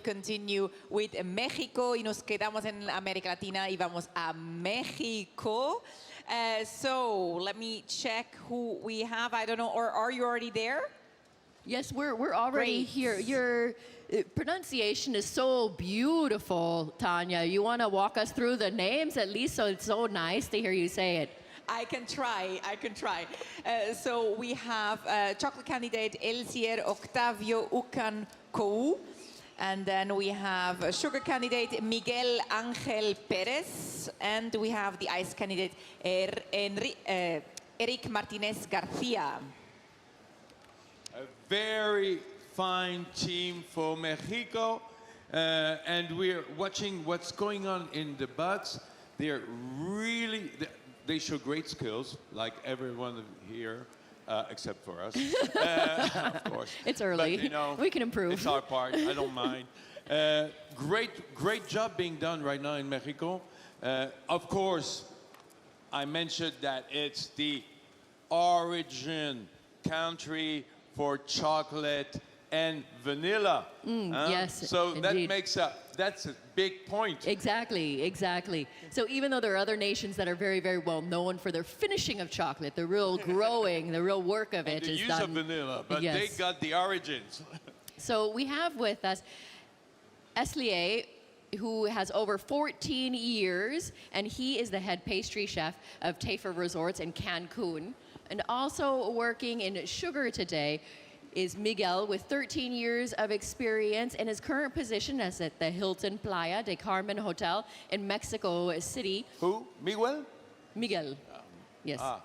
continue with Mexico y nos quedamos en América Latina y vamos a Mexico. So let me check who we have. I don't know, or are you already there? Yes, we're already Great. here. Your pronunciation is so beautiful, Tanya. You want to walk us through the names at least? So it's so nice to hear you say it. I can try. So we have chocolate candidate Elsier Octavio Ucan Coupe. And then we have sugar candidate Miguel Angel Perez. And we have the ice candidate Erick Martinez Garcia. A very fine team for Mexico. And we're watching what's going on in the butts. They're really... They show great skills, like everyone here, except for us, of course. It's early. But, you know, we can improve. It's our part. I don't mind. Great job being done right now in Mexico. Of course, I mentioned that it's the origin country for chocolate and vanilla. Yes, so indeed. that's a big point. Exactly. So even though there are other nations that are very, very well known for their finishing of chocolate, the real growing, the real work of it The is use done. of vanilla, but Yes. they got the origins. So we have with us Eslier, who has over 14 years, and he is the head pastry chef of Taifa Resorts in Cancun. And also working in sugar today is Miguel with 13 years of experience, and his current position is at the Hilton Playa de Carmen Hotel in Mexico City. Who? Miguel? Miguel, yes. Ah.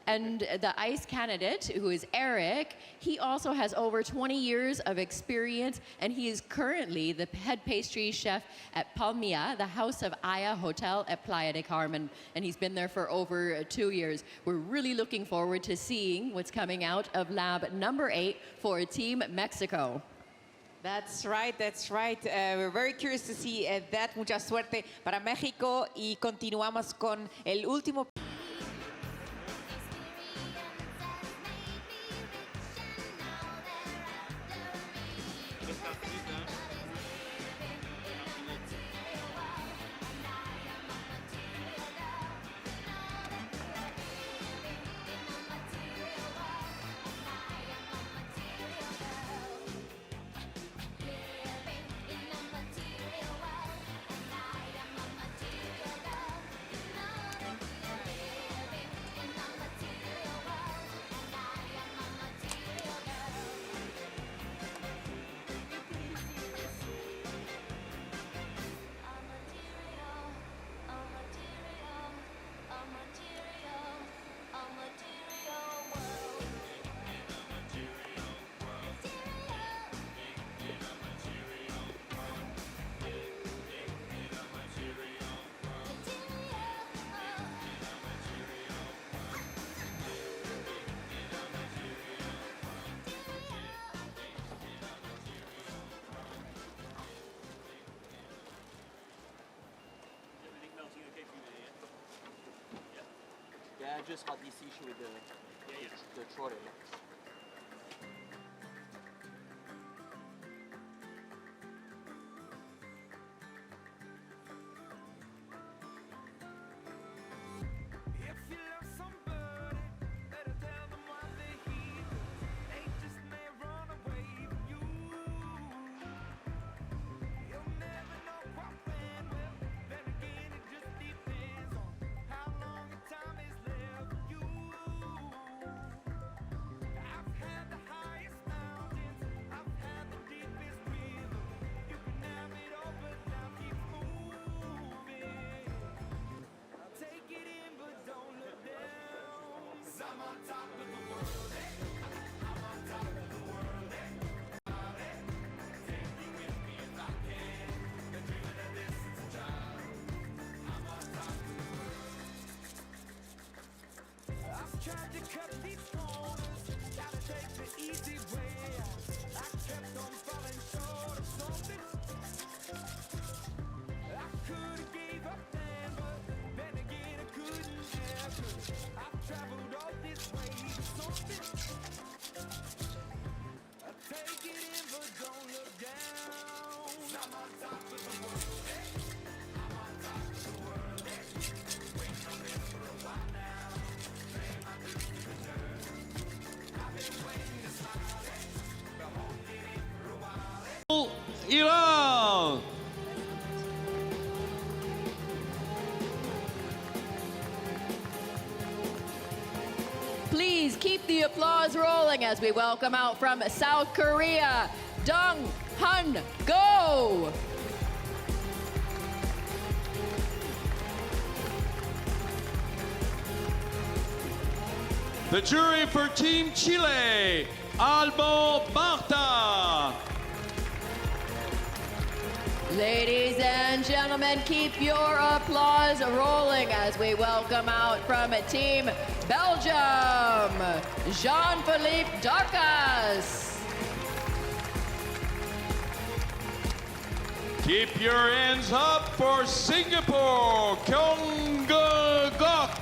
And the ice candidate, who is Erick, he also has over 20 years of experience, and he is currently the head pastry chef at Palmia, the House of Aya Hotel at Playa de Carmen, and he's been there for over 2 years. We're really looking forward to seeing what's coming out of lab number 8 for Team Mexico. That's right. We're very curious to see that. Mucha suerte para México y continuamos con el último. Yeah, just hot this issue with the trolley. Iran. Please keep the applause rolling as we welcome out from South Korea, Dong Han Go. The jury for Team Chile, Albo Marta. Ladies and gentlemen, keep your applause rolling as we welcome out from Team Belgium, Jean-Philippe Darcas. Keep your hands up for Singapore, Kyung Gok.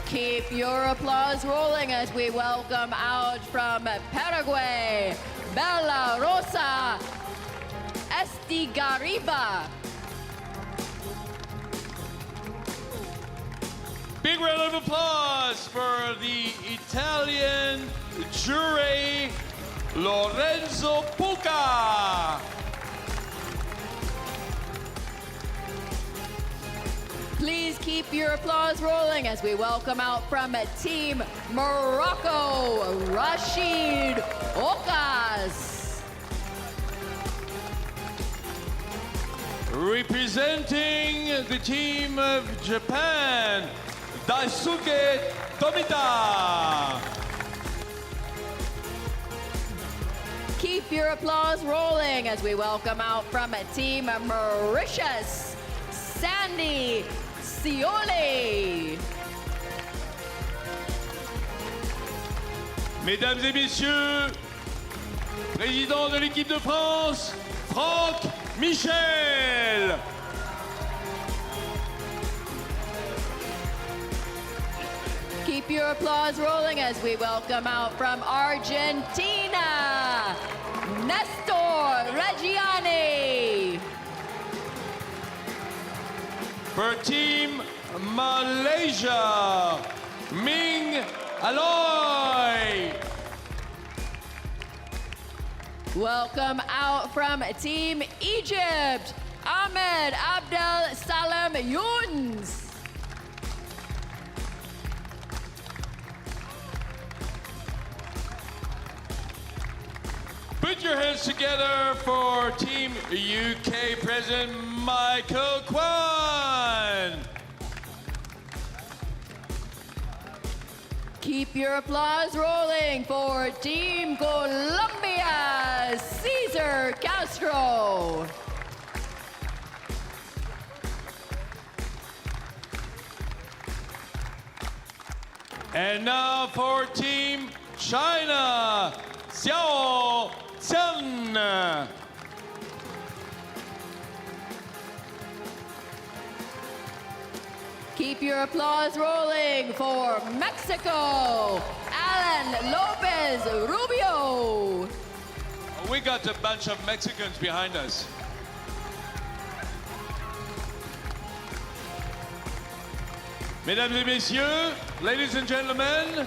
Keep your applause rolling as we welcome out from Paraguay, Bella Rosa Estigariba. Big round of applause for the Italian jury, Lorenzo Puca. Please keep your applause rolling as we welcome out from Team Morocco, Rashid Okas. Representing the team of Japan, Daisuke Tomita. Keep your applause rolling as we welcome out from Team Mauritius, Sandy Siole. Mesdames et messieurs, président de l'équipe de France, Franck Michel. Keep your applause rolling as we welcome out from Argentina, Nestor Reggiani. For Team Malaysia, Ming Aloy. Welcome out from Team Egypt, Ahmed Abdel Salem Younes. Put your hands together for Team UK President Michael Kwan. Keep your applause rolling for Team Colombia, Cesar Castro. And now for Team China, Xiao Chen. Keep your applause rolling for Mexico, Alan Lopez Rubio. We got a bunch of Mexicans behind us. Mesdames et messieurs, ladies and gentlemen,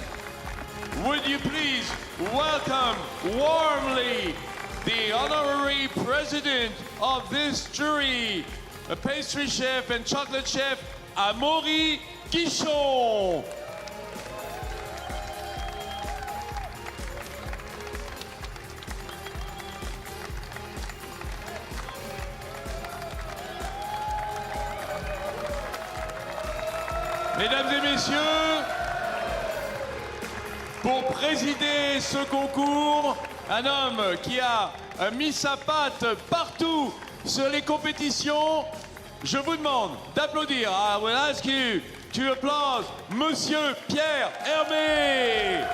would you please welcome warmly the honorary president of this jury, a pastry chef and chocolate chef, Amaury Guichon. Mesdames et messieurs, pour présider ce concours, un homme qui a mis sa patte partout sur les compétitions, je vous demande d'applaudir. I will ask you to applaud Monsieur Pierre Hermé.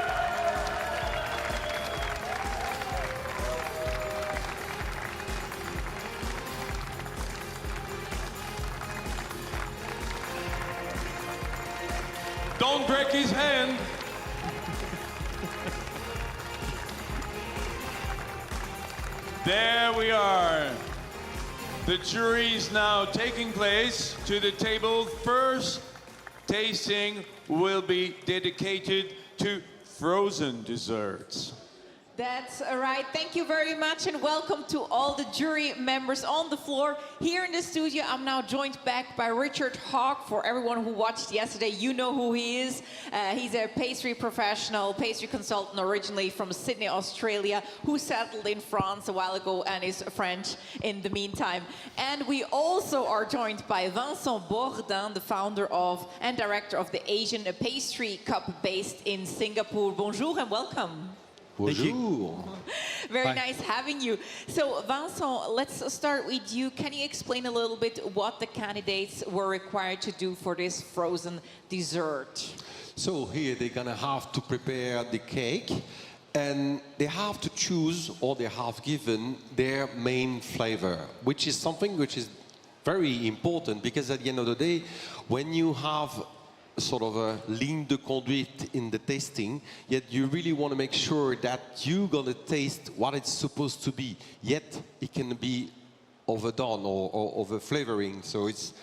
Don't break his hand. There we are. The jury is now taking place to the table. First tasting will be dedicated to frozen desserts. That's right. Thank you very much and welcome to all the jury members on the floor. Here in the studio, I'm now joined back by Richard Hawk. For everyone who watched yesterday, you know who he is. He's a pastry professional, pastry consultant originally from Sydney, Australia, who settled in France a while ago and is French in the meantime. And we also are joined by Vincent Bourdin, the founder of and director of the Asian Pastry Cup based in Singapore. Bonjour and welcome. Bonjour. Very Bye. nice having you. So, Vincent, let's start with you. Can you explain a little bit what the candidates were required to do for this frozen dessert? So here they're gonna have to prepare the cake, and they have to choose, or they have given their main flavor, which is something which is very important, because at the end of the day, when you have sort of a ligne de conduite in the tasting, yet you really want to make sure that you're going to taste what it's supposed to be, yet it can be overdone or over flavoring. So it's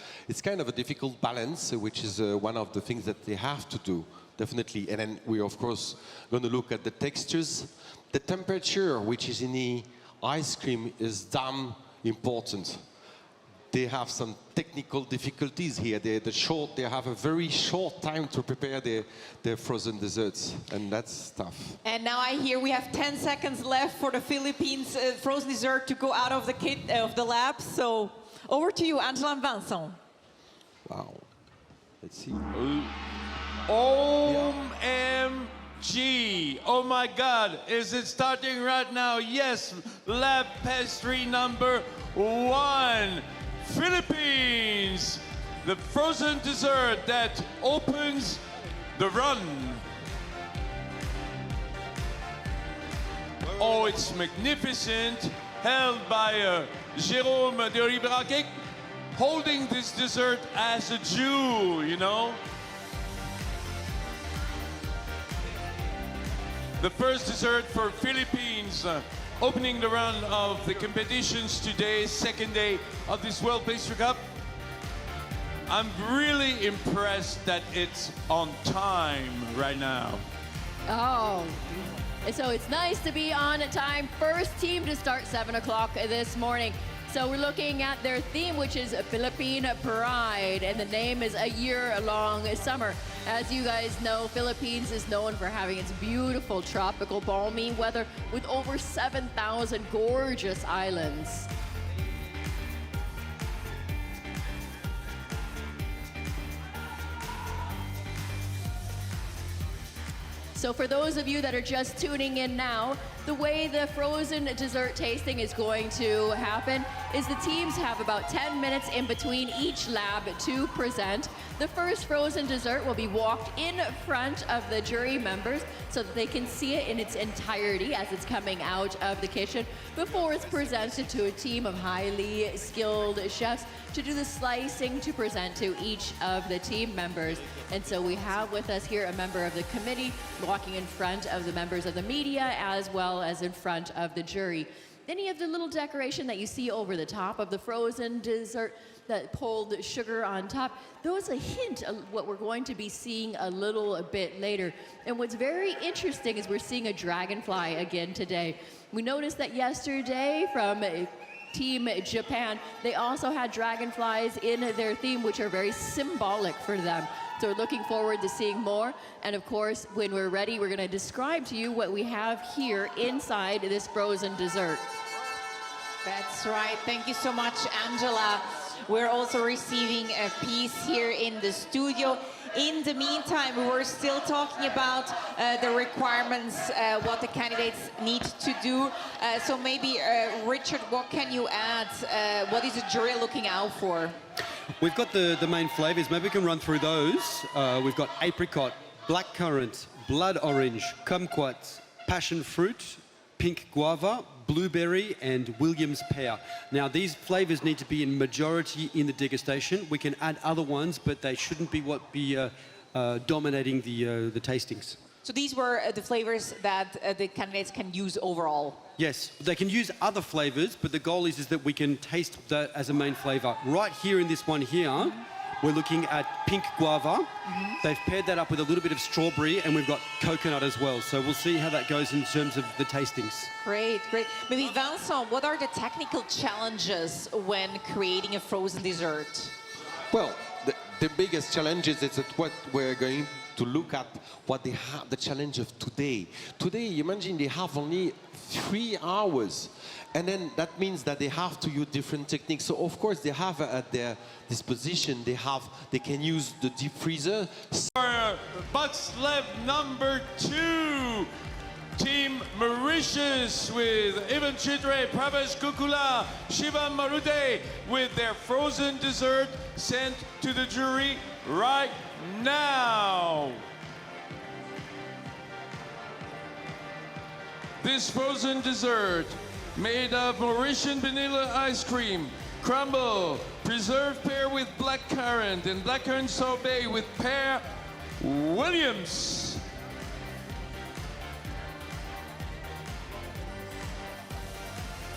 kind of a difficult balance, which is one of the things that they have to do, definitely. And then we're of course going to look at the textures. The temperature, which is in the ice cream, is damn important. They have some technical difficulties here. They have a very short time to prepare their frozen desserts, and that's tough. And now I hear we have 10 seconds left for the Philippines frozen dessert to go out of the kit of the lab. So over to you, Angela and Vincent. Wow. Let's see. OMG! Oh my God, is it starting right now? Yes, lab pastry number 1. Philippines, the frozen dessert that opens the run. Oh, it's magnificent, held by Jérôme de Ribraquet, holding this dessert as a jewel, you know? The first dessert for Philippines, opening the run of the competitions today, second day of this World Pastry Cup. I'm really impressed that it's on time right now. Oh, so it's nice to be on time. First team to start 7 o'clock this morning. So we're looking at their theme, which is Philippine Pride, and the name is A Year-Long Summer. As you guys know, Philippines is known for having its beautiful tropical balmy weather with over 7,000 gorgeous islands. So for those of you that are just tuning in now, the way the frozen dessert tasting is going to happen is the teams have about 10 minutes in between each lab to present. The first frozen dessert will be walked in front of the jury members so that they can see it in its entirety as it's coming out of the kitchen before it's presented to a team of highly skilled chefs to do the slicing to present to each of the team members. And so we have with us here a member of the committee walking in front of the members of the media as well as in front of the jury. Then you have the little decoration that you see over the top of the frozen dessert, that pulled sugar on top. Those a hint of what we're going to be seeing a little bit later. And what's very interesting is we're seeing a dragonfly again today. We noticed that yesterday from Team Japan, they also had dragonflies in their theme, which are very symbolic for them. So we're looking forward to seeing more. And of course, when we're ready, we're going to describe to you what we have here inside this frozen dessert. That's right. Thank you so much, Angela. We're also receiving a piece here in the studio. In the meantime, we're still talking about the requirements, what the candidates need to do. So maybe, Richard, what can you add? What is the jury looking out for? We've got the main flavors. Maybe we can run through those. We've got apricot, blackcurrant, blood orange, kumquat, passion fruit, pink guava, blueberry, and Williams pear. Now, these flavors need to be in majority in the degustation. We can add other ones, but they shouldn't be what be dominating the tastings. So these were the flavors that the candidates can use overall. Yes, they can use other flavors, but the goal is that we can taste that as a main flavor. Right here in this one here, we're looking at pink guava. They've paired that up with a little bit of strawberry, and we've got coconut as well. So we'll see how that goes in terms of the tastings. Great, great. Maybe Vincent, what are the technical challenges when creating a frozen dessert? Well, the biggest challenge is that what we're going to look at what they have, the challenge of today. Today, imagine they have only 3 hours. And then that means that they have to use different techniques. So of course they have at their disposition, they can use the deep freezer. Box left number 2. Team Mauritius with Ivan Chidre, Pravesh Kukula, Shivam Marute with their frozen dessert sent to the jury right now. This frozen dessert made of Mauritian vanilla ice cream, crumble, preserved pear with blackcurrant, and blackcurrant sorbet with pear Williams.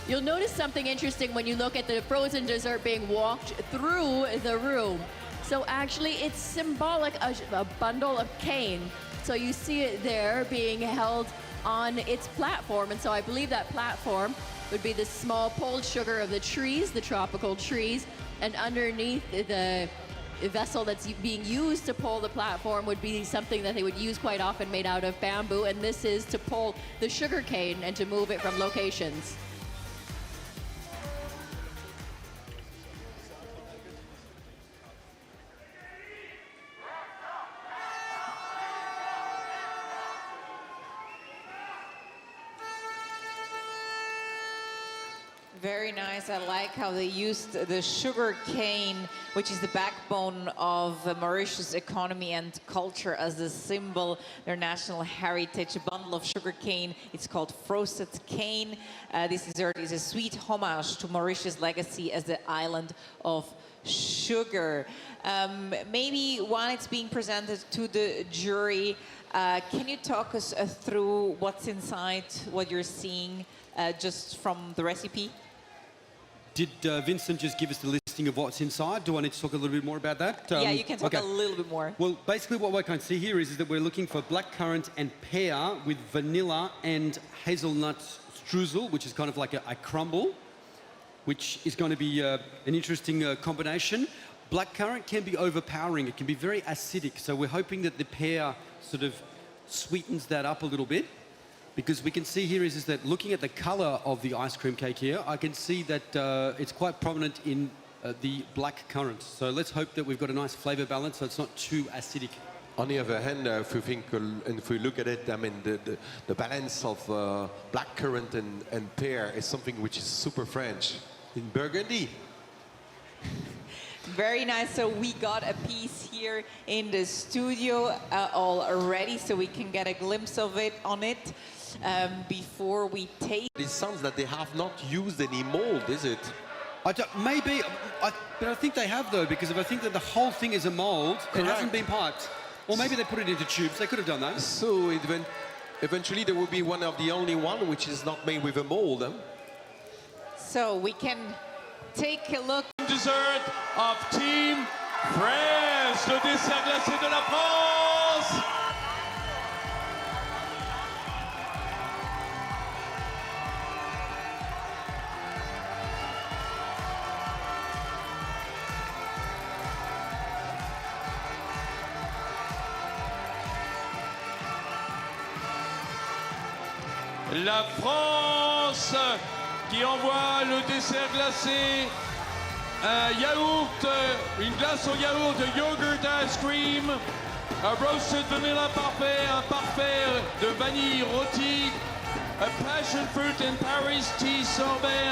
You'll notice something interesting when you look at the frozen dessert being walked through the room. So actually, it's symbolic of a bundle of cane. So you see it there being held on its platform. And so I believe that platform would be the small pulled sugar of the trees, the tropical trees, and underneath the vessel that's being used to pull the platform would be something that they would use quite often made out of bamboo. And this is to pull the sugar cane and to move it from locations. Very nice. I like how they used the sugar cane, which is the backbone of Mauritius economy and culture, as a symbol, their national heritage. A bundle of sugar cane. It's called frosted cane. This dessert is a sweet homage to Mauritius' legacy as the island of sugar. Maybe while it's being presented to the jury, can you talk us through what's inside, what you're seeing just from the recipe? Did Vincent just give us the listing of what's inside? Do I need to talk a little bit more about that? Yeah, you can talk a little bit more. Well, basically what we can see here is that we're looking for blackcurrant and pear with vanilla and hazelnut streusel, which is kind of like a crumble, which is going to be an interesting combination. Blackcurrant can be overpowering. It can be very acidic. So we're hoping that the pear sort of sweetens that up a little bit. Because we can see here is that looking at the color of the ice cream cake here, I can see that it's quite prominent in the black currant. So let's hope that we've got a nice flavor balance so it's not too acidic. On the other hand, if we think and if we look at it, I mean the balance of blackcurrant and pear is something which is super French in Burgundy. Very nice. So we got a piece here in the studio already, so we can get a glimpse of it on it before we taste. It sounds that they have not used any mold, is it? But I think they have though, because if I think that the whole thing is a mold, it hasn't been piped. Or maybe they put it into tubes. They could have done that. So eventually there will be one of the only one which is not made with a mold. Huh? So we can take a look. Dessert of Team France, le dessert glacé de la France. La France qui envoie le dessert glacé, un yaourt, une glace au yaourt, de yogurt ice cream, un roasted vanilla parfait, un parfait de vanille rôti, a passion fruit and Paris tea sorbet,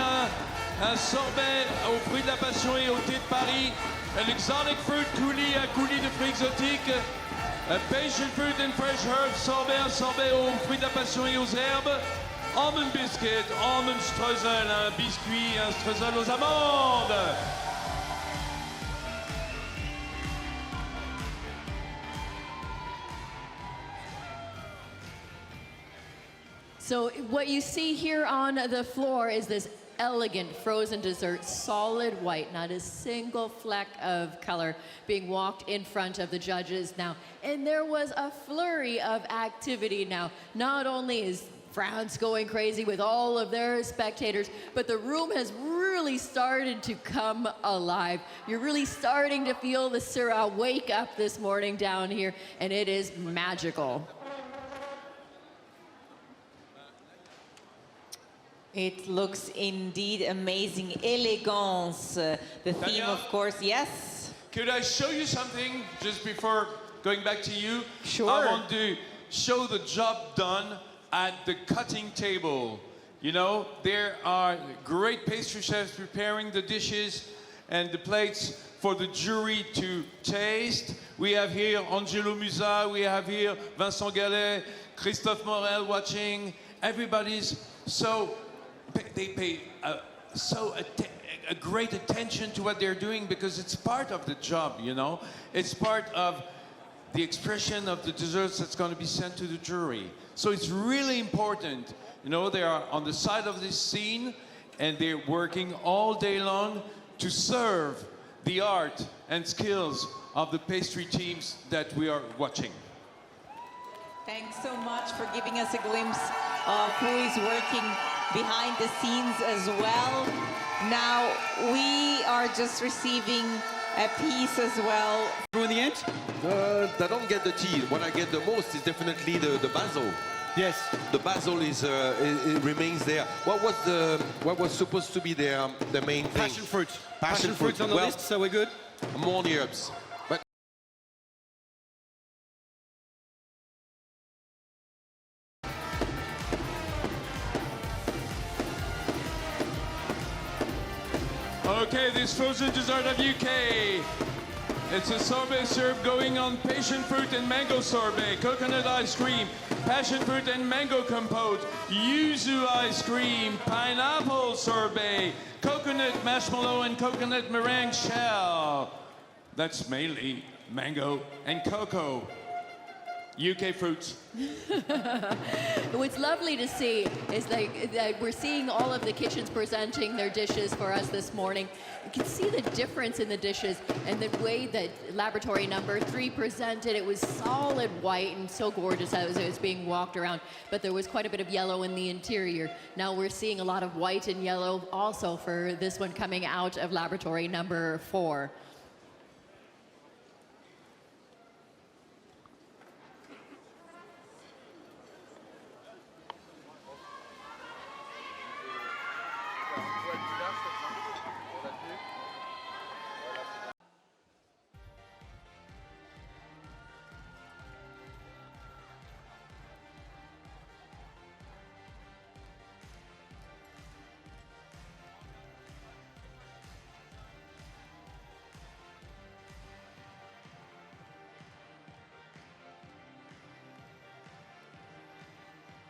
un sorbet aux fruits de la passion et au thé de Paris, an exotic fruit coulis, un coulis de fruits exotiques, a passion fruit and fresh herbs sorbet, un sorbet aux fruits de la passion et aux herbes, almond biscuit, almond streusel, un biscuit, un streusel aux amandes. So what you see here on the floor is this elegant frozen dessert, solid white, not a single fleck of color being walked in front of the judges now. And there was a flurry of activity now. Not only is France going crazy with all of their spectators, but the room has really started to come alive. You're really starting to feel the Syrah wake up this morning down here, and it is magical. It looks indeed amazing. Elegance, the theme, Tanya? of course. Yes. Could I show you something just before going back to you? Sure. I want to show the job done at the cutting table. You know, there are great pastry chefs preparing the dishes and the plates for the jury to taste. We have here Angelo Musa, we have here Vincent Gallet, Christophe Morel watching. Everybody's so, they pay a great attention to what they're doing because it's part of the job, you know? It's part of the expression of the desserts that's going to be sent to the jury. So it's really important. You know, they are on the side of this scene and they're working all day long to serve the art and skills of the pastry teams that we are watching. Thanks so much for giving us a glimpse of who is working behind the scenes as well. Now, we are just receiving a piece as well. Through in the end? I don't get the tea. What I get the most is definitely the basil. Yes. The basil is it remains there. What was supposed to be the main thing? Passion fruit. Passion fruit. fruit's on the Well, list, so we're good. More herbs. But Okay, this frozen dessert of UK. It's a sorbet syrup going on passion fruit and mango sorbet, coconut ice cream, passion fruit and mango compote, yuzu ice cream, pineapple sorbet, coconut marshmallow and coconut meringue shell. That's mainly mango and cocoa. UK fruits. What's lovely to see is that we're seeing all of the kitchens presenting their dishes for us this morning. You can see the difference in the dishes and the way that laboratory number 3 presented. It was solid white and so gorgeous as it was being walked around, but there was quite a bit of yellow in the interior. Now we're seeing a lot of white and yellow also for this one coming out of laboratory number 4.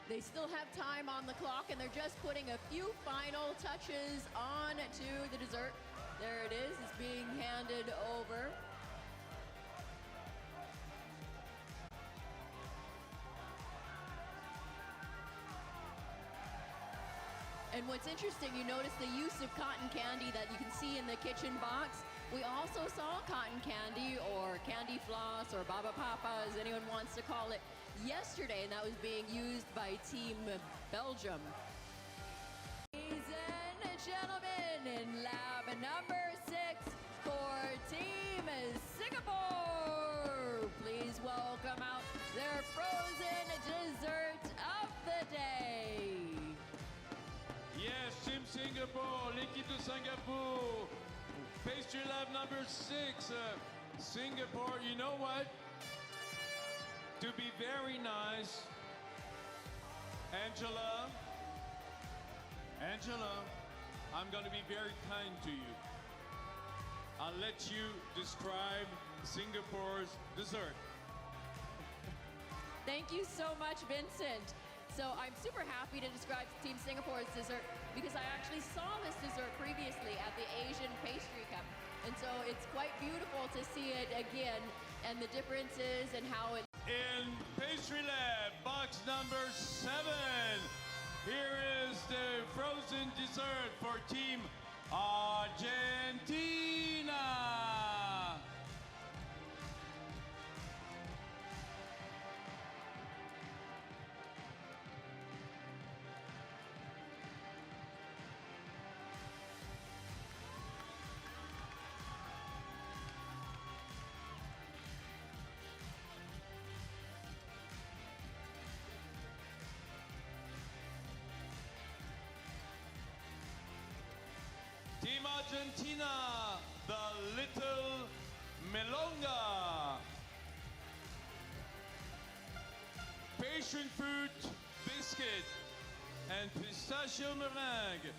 They still have time on the clock, and they're just putting a few final touches on to the dessert. There it is. It's being handed over. And what's interesting, you notice the use of cotton candy that you can see in the kitchen box. We also saw cotton candy or candy floss or baba papa, as anyone wants to call it, yesterday, and that was being used by Team Belgium. Ladies and gentlemen, in lab number 6 for Team Singapore, please welcome out their frozen dessert of the day. Yes, Team Singapore, l'équipe de Singapour. Pastry lab number 6, Singapore. You know what? To be very nice, Angela, I'm going to be very kind to you. I'll let you describe Singapore's dessert. Thank you so much, Vincent. So I'm super happy to describe Team Singapore's dessert because I actually saw this dessert previously at the Asian Pastry Cup. And so it's quite beautiful to see it again and the differences and how it... In Pastry Lab, box number 7, Here is the frozen dessert for Team Argentina. Team Argentina, the little milonga. Passion fruit biscuit and pistachio meringue.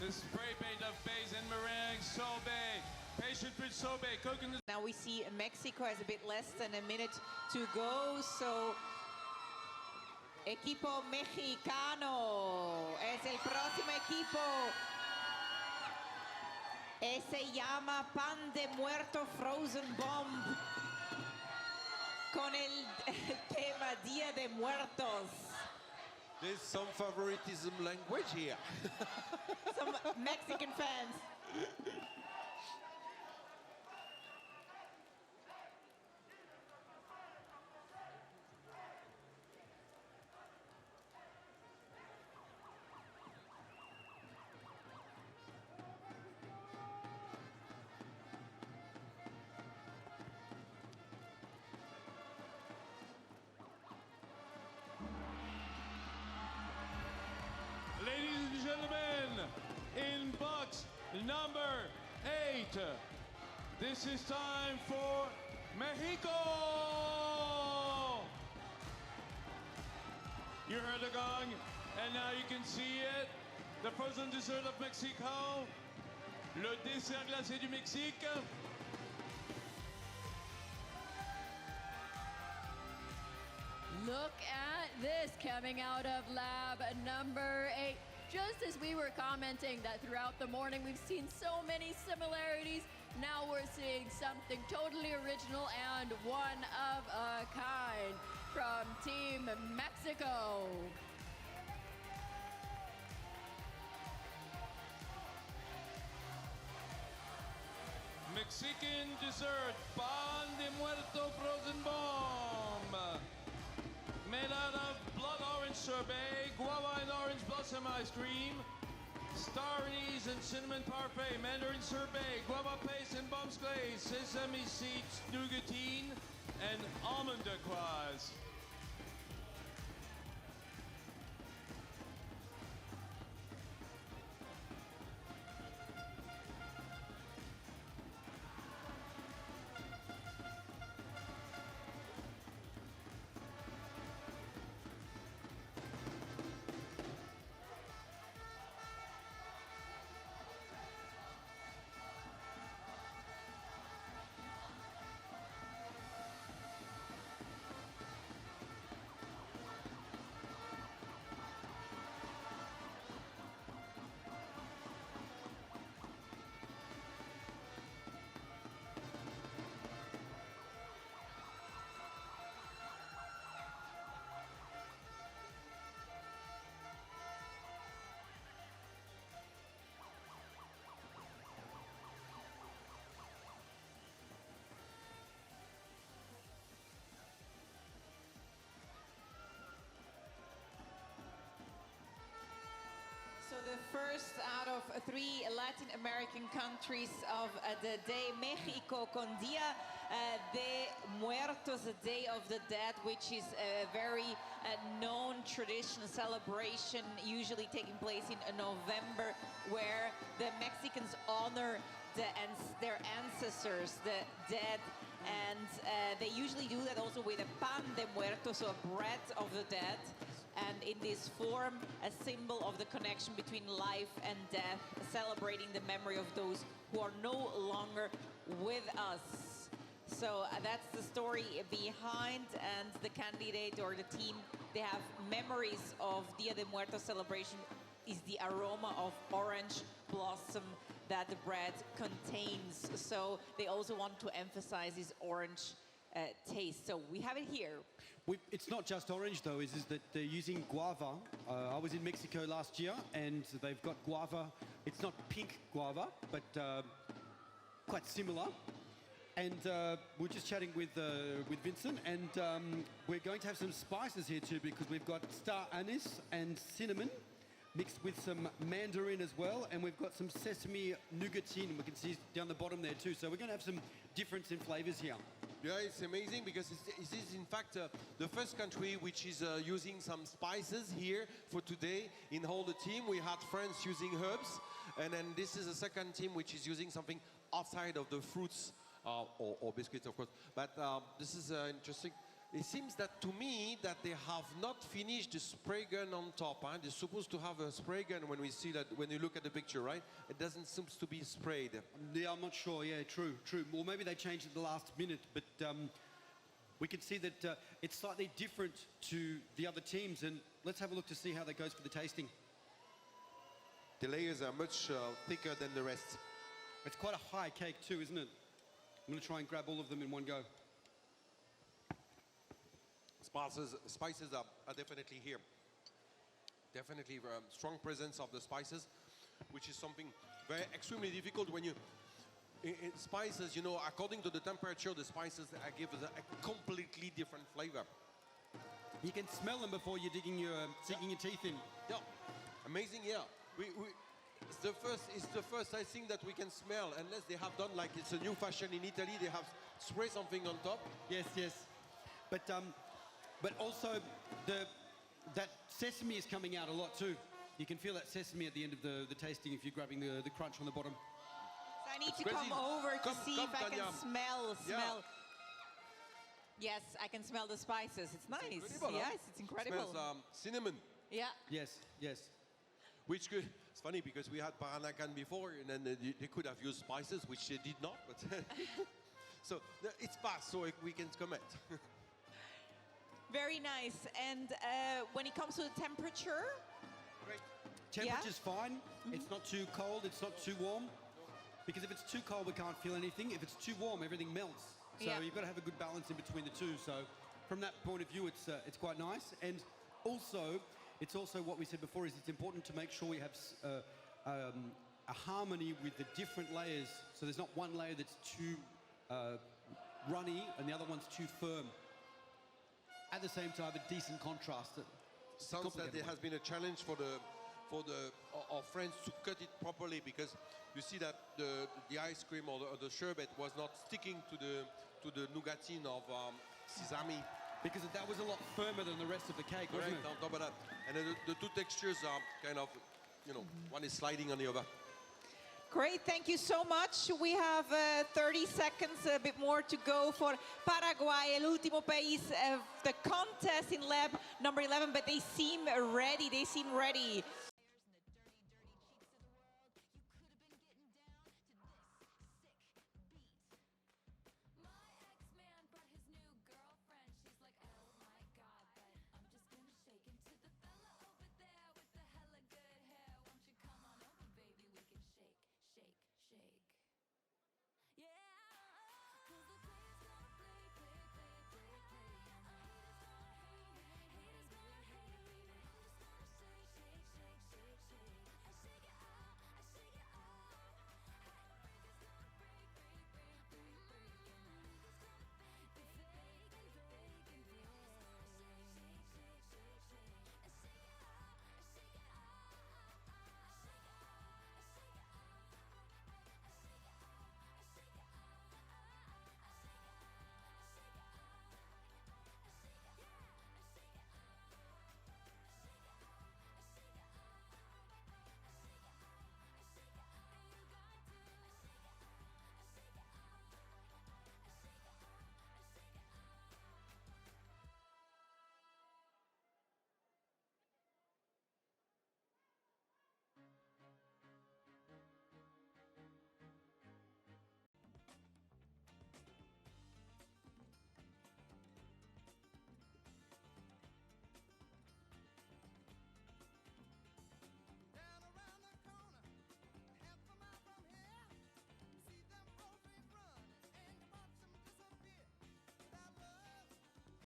The spray paint of base and meringue sorbet. Passion fruit sorbet, coconut. Now we see Mexico has a bit less than a minute to go, so equipo mexicano es el próximo equipo. Se llama Pan de Muerto Frozen Bomb con el tema Día de Muertos. There's some favoritism language here. Some Mexican fans. Ladies and gentlemen, in box number 8, this is time for Mexico! You heard the gong, and now you can see it. The frozen dessert of Mexico, le dessert glacé du Mexique. Look at this coming out of lab number 8. Just as we were commenting that throughout the morning we've seen so many similarities, now we're seeing something totally original and one of a kind from Team Mexico. Mexican dessert, Pan de Muerto frozen bomb. Made out of blood orange sorbet, guava and orange blossom ice cream, star anise and cinnamon parfait, mandarin sorbet, guava paste and bombs glaze, sesame seeds, nougatine, and almond decroise. So the first out of 3 Latin American countries of the day, Mexico con Dia de Muertos, the Day of the Dead, which is a very known traditional celebration, usually taking place in November, where the Mexicans honor their ancestors, the dead, and they usually do that also with a pan de muertos, so a bread of the dead. And in this form, a symbol of the connection between life and death, celebrating the memory of those who are no longer with us. So that's the story behind, and the candidate or the team, they have memories of Dia de Muertos celebration is the aroma of orange blossom that the bread contains. So they also want to emphasize this orange taste. So we have it here. It's not just orange though, is that they're using guava. I was in Mexico last year and they've got guava. It's not pink guava, but quite similar. And we're just chatting with Vincent, and we're going to have some spices here too, because we've got star anise and cinnamon mixed with some mandarin as well, and we've got some sesame nougatine. We can see down the bottom there too. So we're going to have some difference in flavors here. Yeah, it's amazing because it is in fact the first country which is using some spices here for today. In all the team, we had France using herbs, and then this is the second team which is using something outside of the fruits or biscuits, of course. But this is interesting. It seems that to me that they have not finished the spray gun on top. Huh? They're supposed to have a spray gun when we see that, when you look at the picture, right? It doesn't seem to be sprayed. Yeah, I'm not sure. Yeah, true. Well, maybe they changed it at the last minute, but we can see that it's slightly different to the other teams. And let's have a look to see how that goes for the tasting. The layers are much thicker than the rest. It's quite a high cake too, isn't it? I'm going to try and grab all of them in one go. Spices are definitely here. Definitely strong presence of the spices, which is something very extremely difficult when you... In spices, you know, according to the temperature, the spices give us a completely different flavor. You can smell them before you're digging your teeth in. Yeah, amazing, yeah. It's the first I think that we can smell, unless they have done like it's a new fashion in Italy, they have spray something on top. Yes. But also that sesame is coming out a lot too. You can feel that sesame at the end of the tasting if you're grabbing the crunch on the bottom. So I need to crazy. come over to see if I Tanya. can smell. Yeah. Yes, I can smell the spices. It's nice. Incredible, Yes, huh? it's incredible. Smells cinnamon. Yeah. Yes. Which could, it's funny because we had Paranakan before, and then they could have used spices, which they did not. But so it's fast, so we can comment. Very nice. And when it comes to the temperature, Great. Temperature's fine. It's not too cold. It's not too warm. Because if it's too cold, we can't feel anything. If it's too warm, everything melts. So you've got to have a good balance in between the two. So from that point of view, it's quite nice. And also, it's also what we said before is it's important to make sure we have a harmony with the different layers. So there's not one layer that's too runny and the other one's too firm. At the same time, a decent contrast. Sounds that there has been a challenge for our friends to cut it properly, because you see that the ice cream or the sherbet was not sticking to the nougatine of sesame. Because that was a lot firmer than the rest of the cake, wasn't Correct, it? on top of that. And then the two textures are kind of, you know, one is sliding on the other. great. Thank you so much. We have 30 seconds, a bit more to go for Paraguay, el último país of the contest in lab number 11, but they seem ready. They seem ready.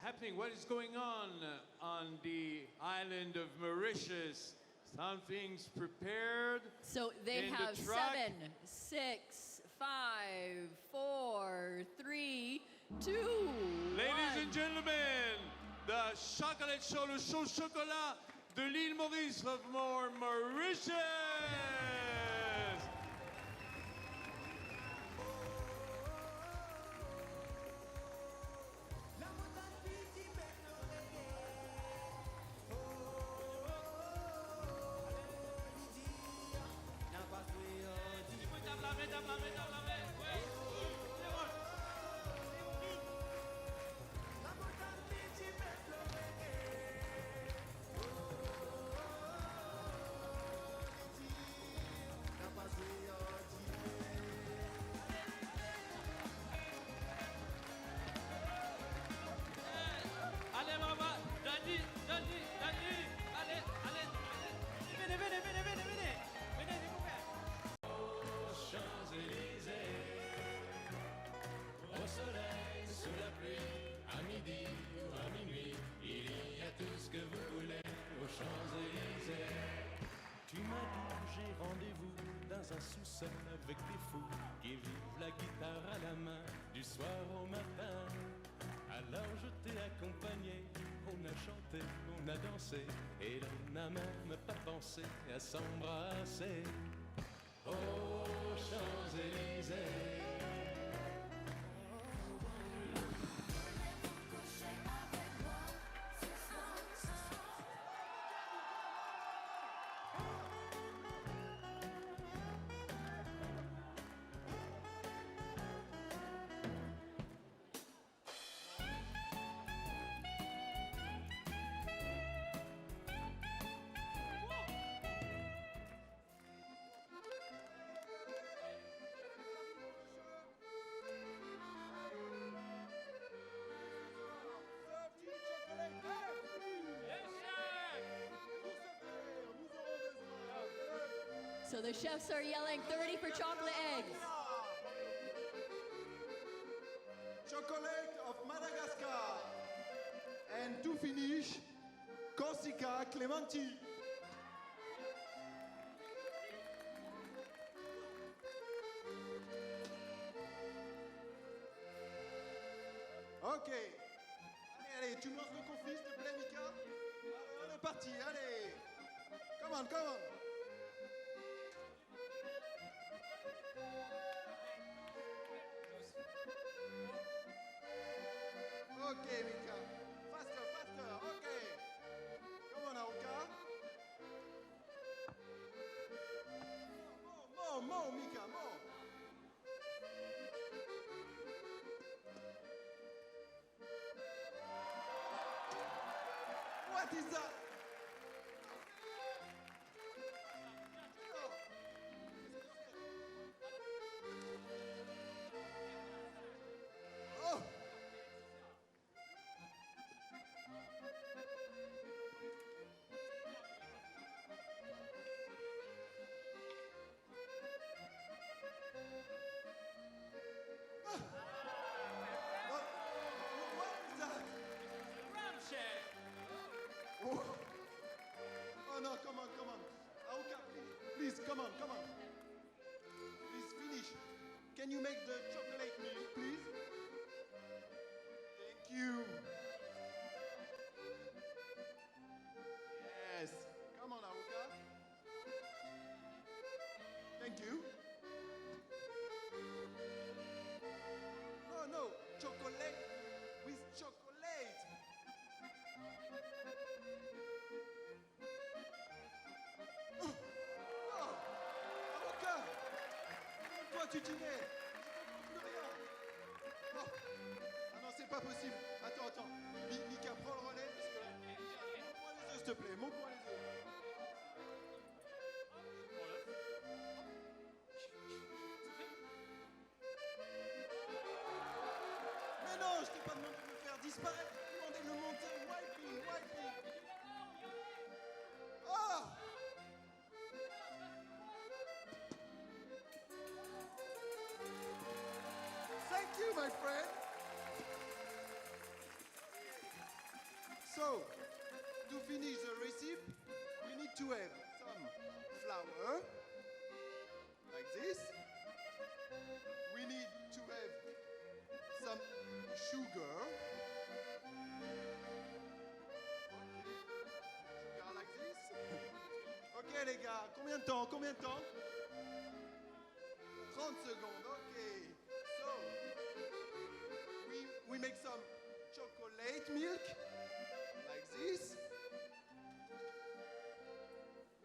happening? What is going on the island of Mauritius? Something's prepared. So they in the have truck. 7, 6, 5, 4, 3, 2. Ladies and gentlemen, the chocolate show, le show chocolat de l'île Maurice of Mauritius. Allez, maman, Dani, allez, allez, venez, les copains. Aux Champs-Élysées, au soleil, sous la pluie, à midi ou à minuit, il y a tout ce que vous voulez aux Champs-Élysées. Tu m'as dit, j'ai rendez-vous dans un sous-sol avec des fous qui vivent la guitare à la main du soir au matin. Alors je t'ai accompagné, on a chanté, on a dansé, et l'on n'a même pas pensé à s'embrasser. Aux Champs-Élysées. So the chefs are yelling 30 for chocolate eggs. Chocolate of Madagascar. And to finish, Corsica Clementi. Ok. Allez, tu me lances le conflit, s'il te plaît, Mika. Allez, on est parti, allez. Come on, come on. Ok, Mika. Faster, faster. Ok. Come on, Aoka. More, Mika, more. What is that? Oh. What is that? Ram chef. Oh. Oh no, come on. Aoka, please, come on. Please finish. Can you make the chocolate milk, please? Thank you. Yes. Come on, Aoka. Thank you. No, chocolate with chocolate. Oh, Avocat, toi tu dînais, je comprends plus rien. Oh. Ah non, c'est pas possible. Attends. Mika, prends le relais parce que montre-moi les œufs, s'il te plaît, montre-moi les œufs. Mais non, je t'ai pas demandé de le faire disparaître, je t'ai demandé de le monter. Wiping. Oh! Thank you, my friend. So, to finish the recipe, we need to have some flour, like this. We need to have some sugar. Sugar like this. Ok les gars, combien de temps? 30 secondes, ok. So, we make some chocolate milk, like this.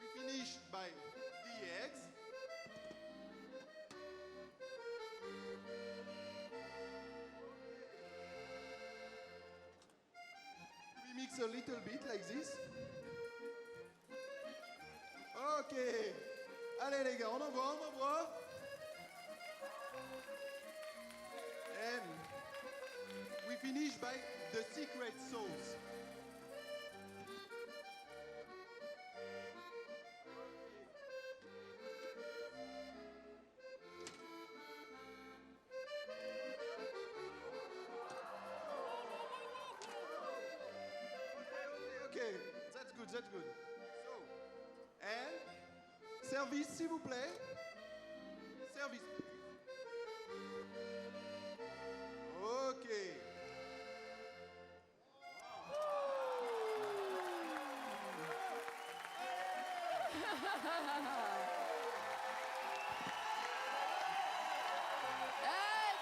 We finish by the eggs. We mix a little bit like this. Ok. Allez les gars, on envoie. And we finish by the secret sauce. Okay, that's good. So, and service, s'il vous plaît. Service. Okay.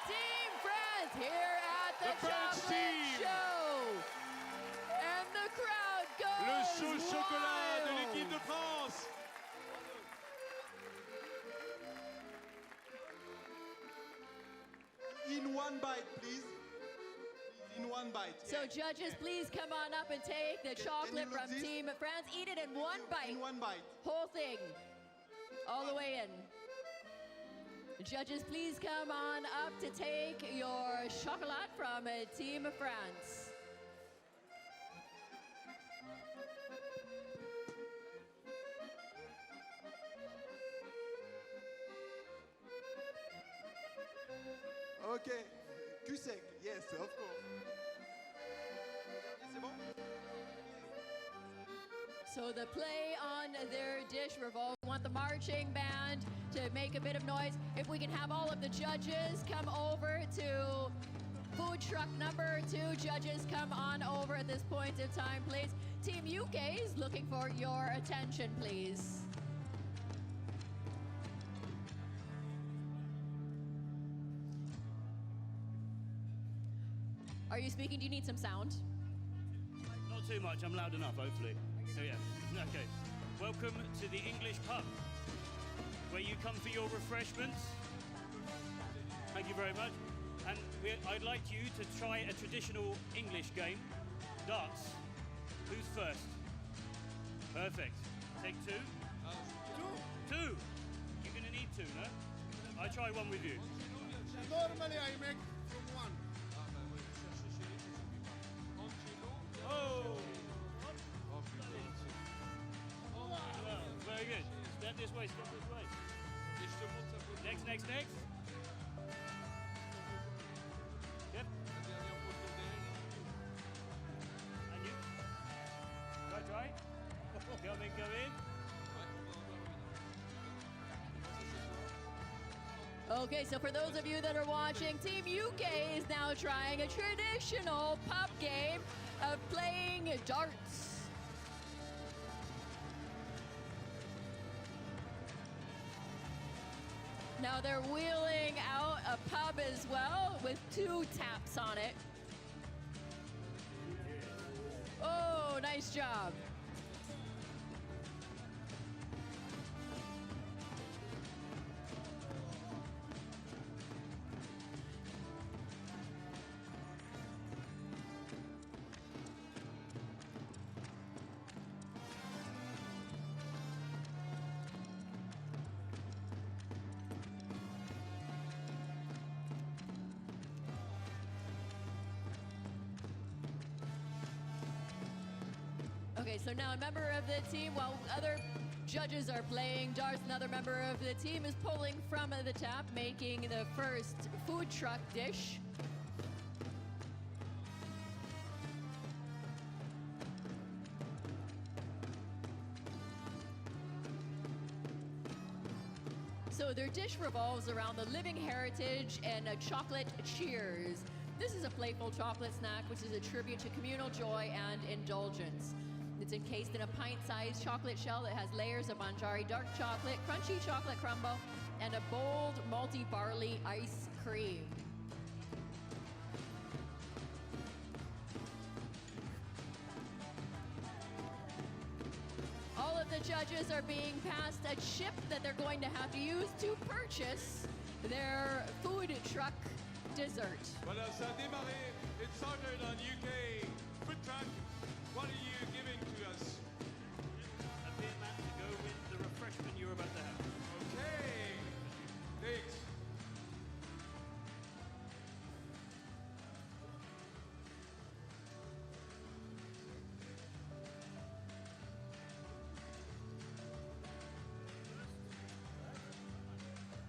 Team France here at the French chocolate team. show. And the crowd goes Le chaud chocolat de wild. l'équipe de France. In one bite, please. In one bite. So yeah. judges, please come on up and take the chocolate look from this? Team France. Eat it in one bite. In one bite. Whole thing. All the way in. Judges, please come on up to take your chocolate from Team France. Okay. Cul sec. Yes, of course. C'est bon? So the play on their dish revolves. We want the marching band to make a bit of noise. If we can have all of the judges come over to food truck number 2. Judges, come on over at this point of time, please. Team UK is looking for your attention, please. Are you speaking? Do you need some sound? Not too much, I'm loud enough, hopefully. Oh, yeah. Okay. Welcome to the English pub, where you come for your refreshments. Thank you very much. And I'd like you to try a traditional English game, darts. Who's first? Perfect. Take 2. Two? You're going to need 2, no? I'll try one with you. Normally I make from one. Oh! Well, very good. Step this way, step this way. Next. Yep. And you? Try. Go in. Okay, so for those of you that are watching, Team UK is now trying a traditional pub game of playing darts. Now they're wheeling out a pub as well with 2 taps on it. Oh, nice job. Okay, so now a member of the team, while other judges are playing darts, another member of the team is pulling from the tap, making the first food truck dish. So their dish revolves around the living heritage and a chocolate cheers. This is a playful chocolate snack, which is a tribute to communal joy and indulgence. It's encased in a pint-sized chocolate shell that has layers of Manjari dark chocolate, crunchy chocolate crumble, and a bold malty barley ice cream. All of the judges are being passed a chip that they're going to have to use to purchase their food truck dessert. Voilà, ça a démarré. It started on UK food truck. What are you giving to us? A beer mat to go with the refreshment you're about to have. Okay. Thanks.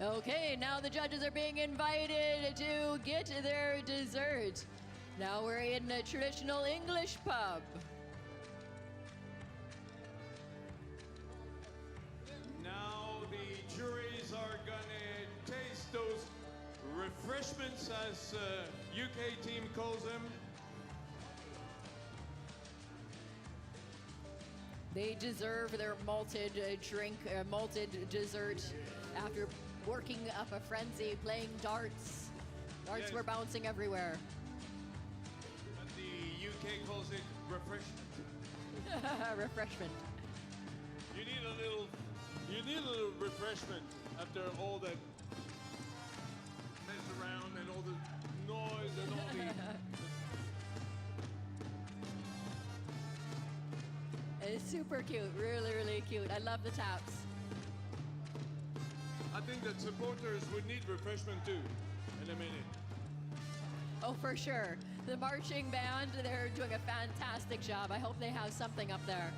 Okay, now the judges are being invited to get their dessert. Now we're in a traditional English pub. Now the juries are gonna taste those refreshments, as UK team calls them. They deserve their malted drink, malted dessert after working up a frenzy, playing darts. Darts Yes. were bouncing everywhere. But the UK calls it refreshment. Refreshment. You need a little refreshment after all that mess around and all the noise and all the. It's super cute, really, really cute. I love the taps. I think that supporters would need refreshment too in a minute. Oh, for sure. The marching band, they're doing a fantastic job. I hope they have something up there.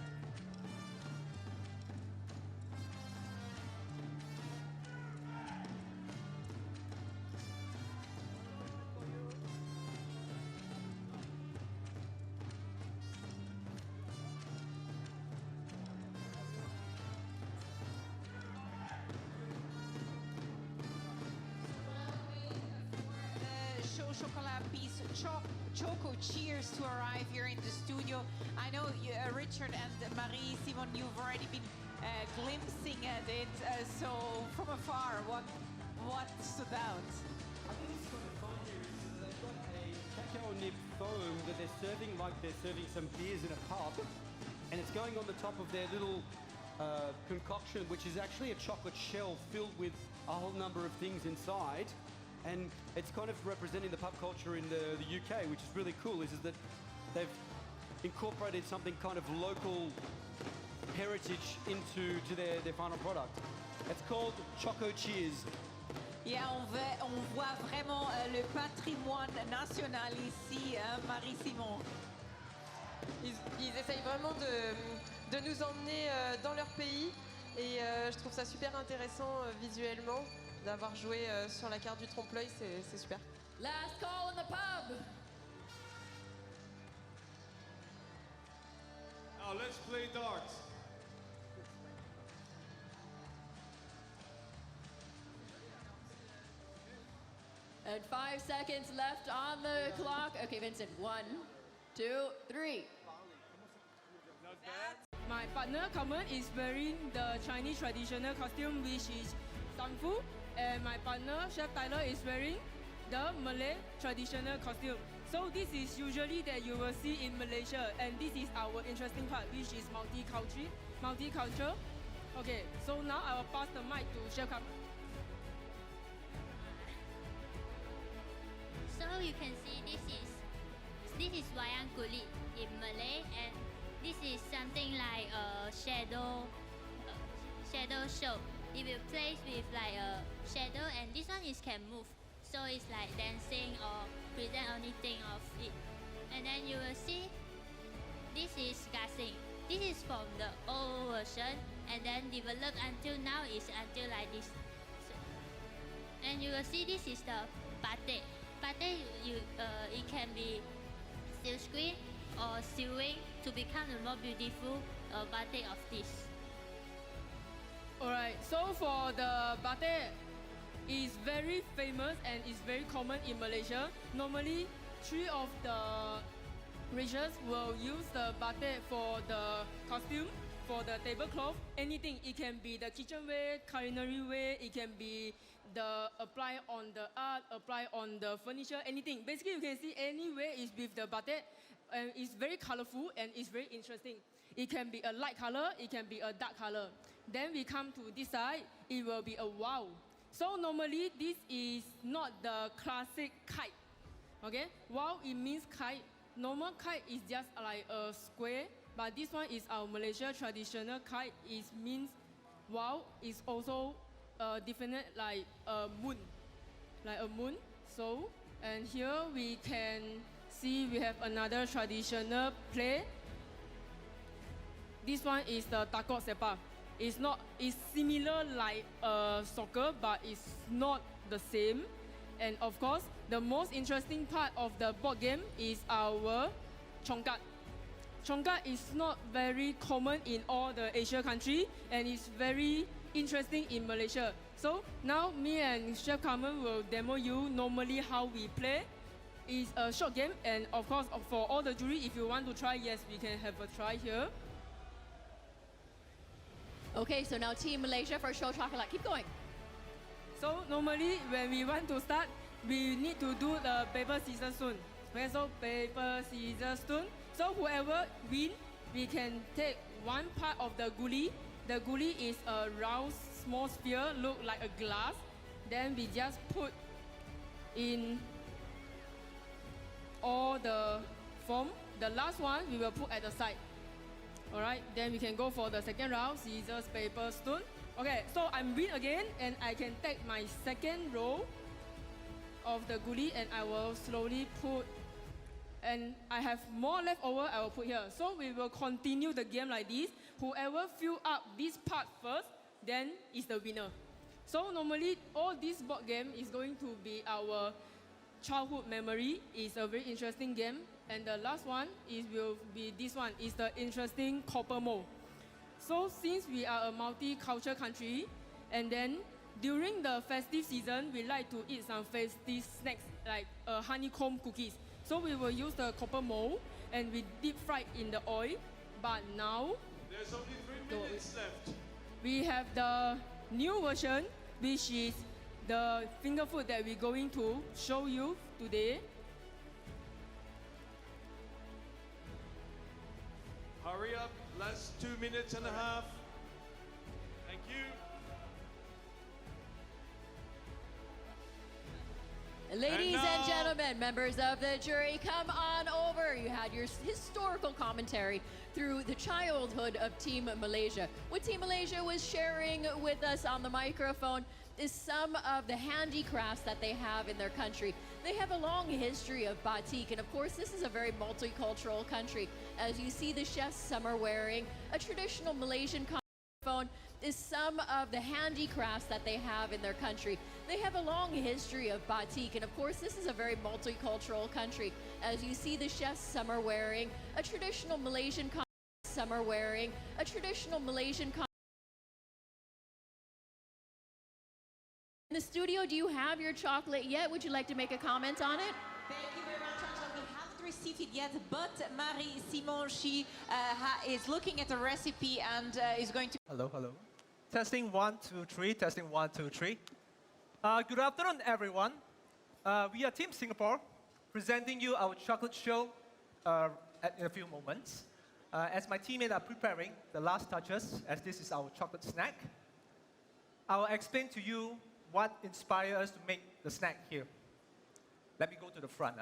Show chocolat piece choco cheers to arrive here in the studio. I know Richard and Marie Simon, you've already been glimpsing at it. So from afar, what stood out? I think it's kind of fun here is they've got a cacao nib foam that they're serving like they're serving some beers in a pub, and it's going on the top of their little concoction, which is actually a chocolate shell filled with a whole number of things inside. And it's kind of representing the pub culture in the UK, which is really cool, is that they've incorporated something kind of local heritage into their final product. It's called Choco Cheers. Yeah, on voit vraiment le patrimoine national ici, hein, Marie Simon. Ils essayent vraiment de nous emmener dans leur pays et je trouve ça super intéressant visuellement d'avoir joué sur la carte du trompe-l'œil, c'est super. Last call in the pub. Now let's play darts. And 5 seconds left on the clock. Okay, Vincent, 1, 2, 3. My partner, Carmen, is wearing the Chinese traditional costume, which is Sanfu. And my partner, Chef Tyler, is wearing the Malay traditional costume. So this is usually that you will see in Malaysia. And this is our interesting part, which is multicultural. Okay, so now I will pass the mic to Chef Carmen. So you can see this is wayang kulit in Malay, and this is something like a shadow show. It will play with like a shadow, and this one can move. So it's like dancing or present anything of it. And then you will see this is gassing. This is from the old version, and then developed until now is until like this. So, and you will see this is the pate. Pate, it can be silk screen or sewing to become a more beautiful pate of this. Alright, so for the batik, is very famous and is very common in Malaysia. Normally, 3 of the races will use the batik for the costume, for the tablecloth, anything. It can be the kitchenware, culinary wear, it can be the apply on the art, apply on the furniture, anything. Basically, you can see anywhere is with the batik, and it's very colorful and it's very interesting. It can be a light color, it can be a dark color. Then we come to this side, it will be a wow. So normally, this is not the classic kite, okay? Wow, it means kite. Normal kite is just like a square, but this one is our Malaysia traditional kite. It means wow is also definite like a moon, like a moon. So, and here we can see we have another traditional play. This one is the takok sepak. It's similar like soccer, but it's not the same. And of course, the most interesting part of the board game is our congkat. Congkat is not very common in all the Asia country, and it's very interesting in Malaysia. So now me and Chef Carmen will demo you normally how we play. It's a short game, and of course for all the jury, if you want to try, yes, we can have a try here. Okay, so now Team Malaysia for show chocolate. Keep going. So normally when we want to start, we need to do the paper, scissors, stone. Okay, so paper, scissors, stone. So whoever win, we can take one part of the guli. The guli is a round small sphere, look like a glass. Then we just put in all the form. The last one we will put at the side. Alright, then we can go for the second round, scissors, paper, stone. Okay, so I'm win again, and I can take my second row of the guli, and I will slowly put, and I have more left over, I will put here. So we will continue the game like this. Whoever fill up this part first, then is the winner. So normally, all this board game is going to be our childhood memory. It's a very interesting game. And the last one will be this one, is the interesting copper mold. So since we are a multicultural country, and then during the festive season, we like to eat some festive snacks like honeycomb cookies. So we will use the copper mold and we deep fry in the oil. But now, there's only 3 minutes left. We have the new version, which is the finger food that we're going to show you today. Hurry up, last 2 minutes and a half. Thank you. Ladies and gentlemen, members of the jury, come on over. You had your historical commentary through the childhood of Team Malaysia. What Team Malaysia was sharing with us on the microphone is some of the handicrafts that they have in their country. They have a long history of batik, and of course this is a very multicultural country. As you see the chefs, some are wearing a traditional Malaysian phone is some of the handicrafts that they have in their country. They have a long history of batik, and of course this is a very multicultural country. As you see the chefs, some are wearing a traditional Malaysian some are wearing a traditional Malaysian In the studio, do you have your chocolate yet? Would you like to make a comment on it? Thank you very much, Angela. We haven't received it yet, but Marie Simon, she is looking at the recipe and is going to... Hello, hello. Testing 1, 2, 3. Testing 1, 2, 3. Good afternoon, everyone. We are Team Singapore, presenting you our chocolate show in a few moments. As my teammates are preparing the last touches, as this is our chocolate snack, I will explain to you what inspired us to make the snack here. Let me go to the front.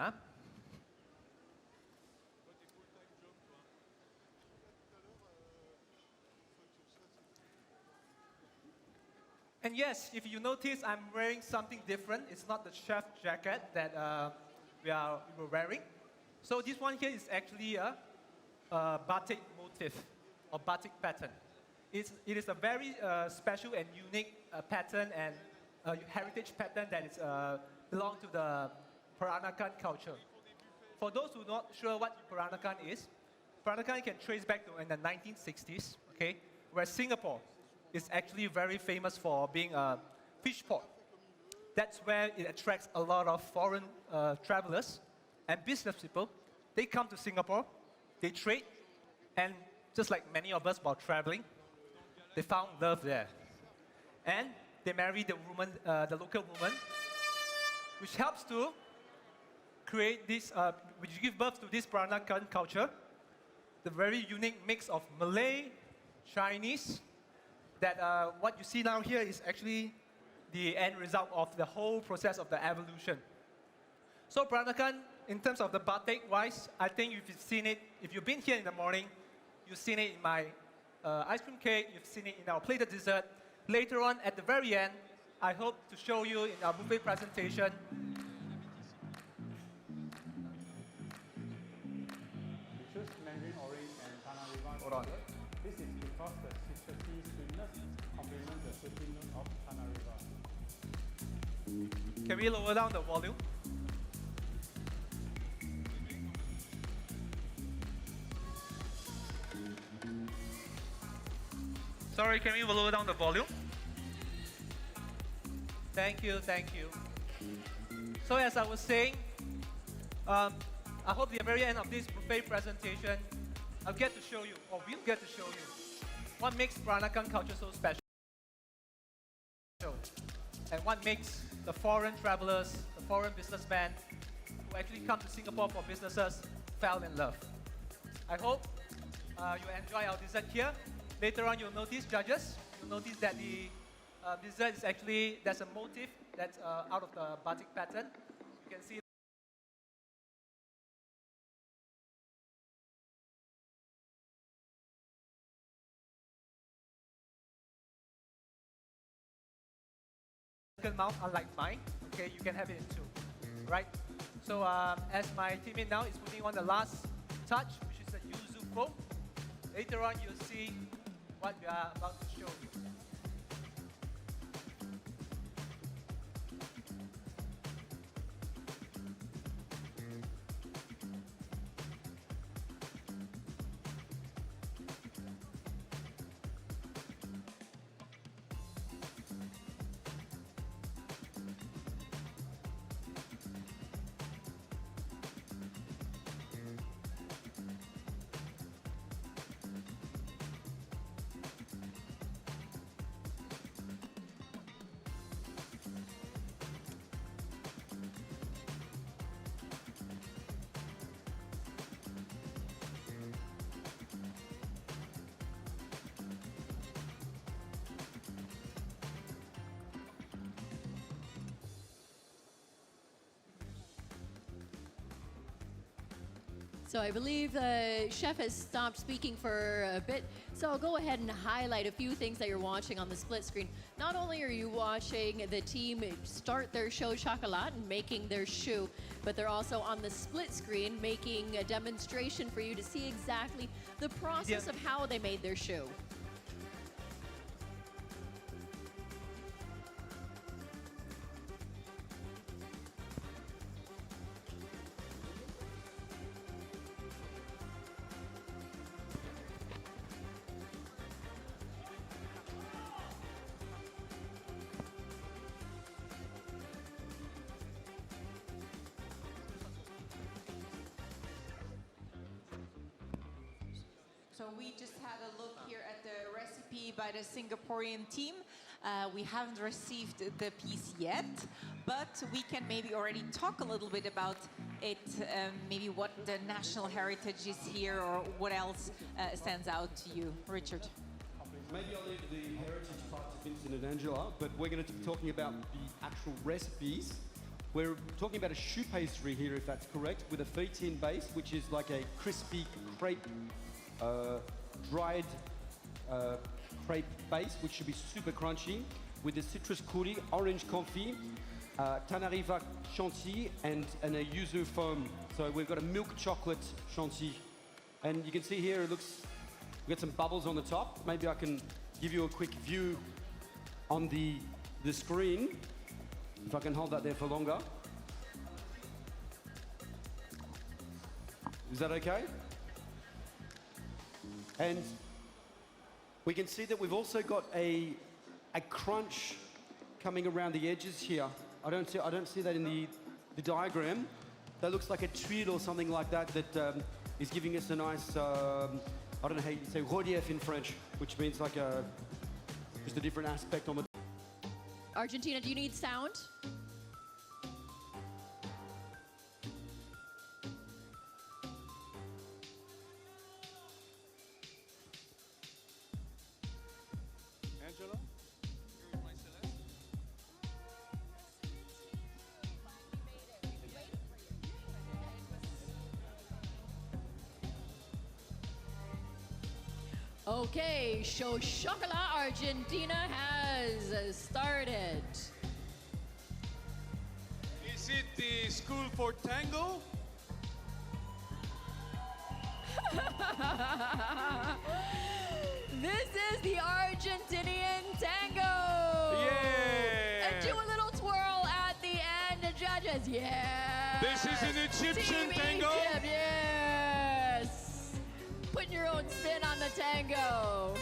And yes, if you notice, I'm wearing something different. It's not the chef jacket that we were wearing. So this one here is actually a batik motif or batik pattern. It is a very special and unique pattern and heritage pattern that is belong to the Peranakan culture. For those who are not sure what Peranakan can trace back to in the 1960s, okay, where Singapore is actually very famous for being a fish port. That's where it attracts a lot of foreign travelers and business people. They come to Singapore, they trade, and just like many of us while traveling, they found love there. And they marry the woman, the local woman, which helps to create this, which give birth to this Peranakan culture, the very unique mix of Malay, Chinese, that what you see now here is actually the end result of the whole process of the evolution. So Peranakan, in terms of the batik-wise, I think if you've seen it, if you've been here in the morning, you've seen it in my ice cream cake, you've seen it in our plated dessert. Later on, at the very end, I hope to show you in our buffet presentation. We choose mandarin orange and Tanah River. Hold on. This is because the citrusy sweetness complements the sweetness of Tanah River. Can we lower down the volume? Sorry, can we lower down the volume? Thank you, thank you. So as I was saying, I hope at the very end of this buffet presentation, I'll get to show you, or we'll get to show you, what makes Peranakan culture so special, and what makes the foreign travelers, the foreign businessmen who actually come to Singapore for businesses fell in love. I hope you enjoy our dessert here. Later on, you'll notice, judges, you'll notice that the dessert is actually, there's a motif that's out of the batik pattern. You can see mouth, unlike mine. Okay, you can have it in two, right? So as my teammate now is putting on the last touch, which is the yuzu foam. Later on, you'll see what we are about to show you. So I believe the chef has stopped speaking for a bit. So I'll go ahead and highlight a few things that you're watching on the split screen. Not only are you watching the team start their show chocolat and making their choux, but they're also on the split screen making a demonstration for you to see exactly the process of how they made their choux. So we just had a look here at the recipe by the Singaporean team. We haven't received the piece yet, but we can maybe already talk a little bit about it, maybe what the national heritage is here or what else stands out to you. Richard. Maybe I'll leave the heritage part to Vincent and Angela, but we're going to be talking about the actual recipes. We're talking about a choux pastry here, if that's correct, with a feuilletine base, which is like a crispy crepe, dried crepe base, which should be super crunchy, with the citrus curry, orange confit, Tanah River chantilly, and a yuzu foam. So we've got a milk chocolate chantilly. And you can see here, it looks, we've got some bubbles on the top. Maybe I can give you a quick view on the screen, if I can hold that there for longer. Is that okay? And We can see that we've also got a crunch coming around the edges here. I don't see that in the diagram. That looks like a tuile or something like that is giving us a nice, I don't know how you say relief in French, which means like just a different aspect on the... Argentina, do you need sound? Angela? Okay, Show Chocolat Argentina has started. Is it the School for Tango? This is the Argentinian tango. Yeah. And do a little twirl at the end, judges. Yeah. This is an Egyptian Team tango? Egypt, yes. Putting your own spin on the tango.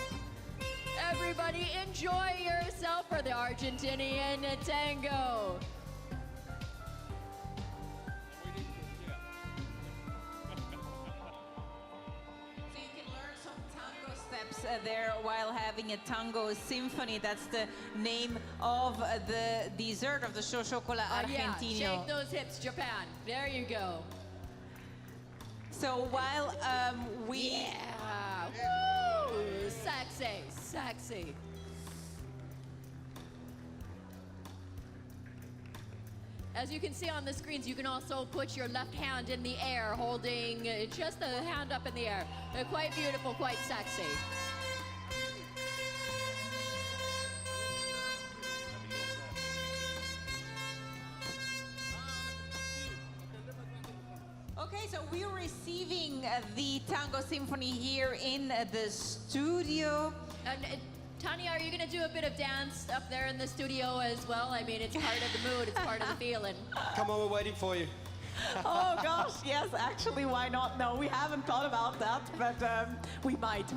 Everybody enjoy yourself for the Argentinian tango. So you can learn some tango steps there while having a tango symphony. That's the name of the dessert of the Show Chocolat Yeah, Argentino. shake those hips, Japan. There you go. So while we... Yeah. Woo! Sexy, sexy. As you can see on the screens, you can also put your left hand in the air, holding just the hand up in the air. They're quite beautiful, quite sexy. Okay, so we're receiving the Tango Symphony here in the studio. And Tanya, are you going to do a bit of dance up there in the studio as well? I mean, it's part of the mood, it's part of the feeling. Come on, we're waiting for you. Oh gosh, yes, actually, why not? No, we haven't thought about that, but we might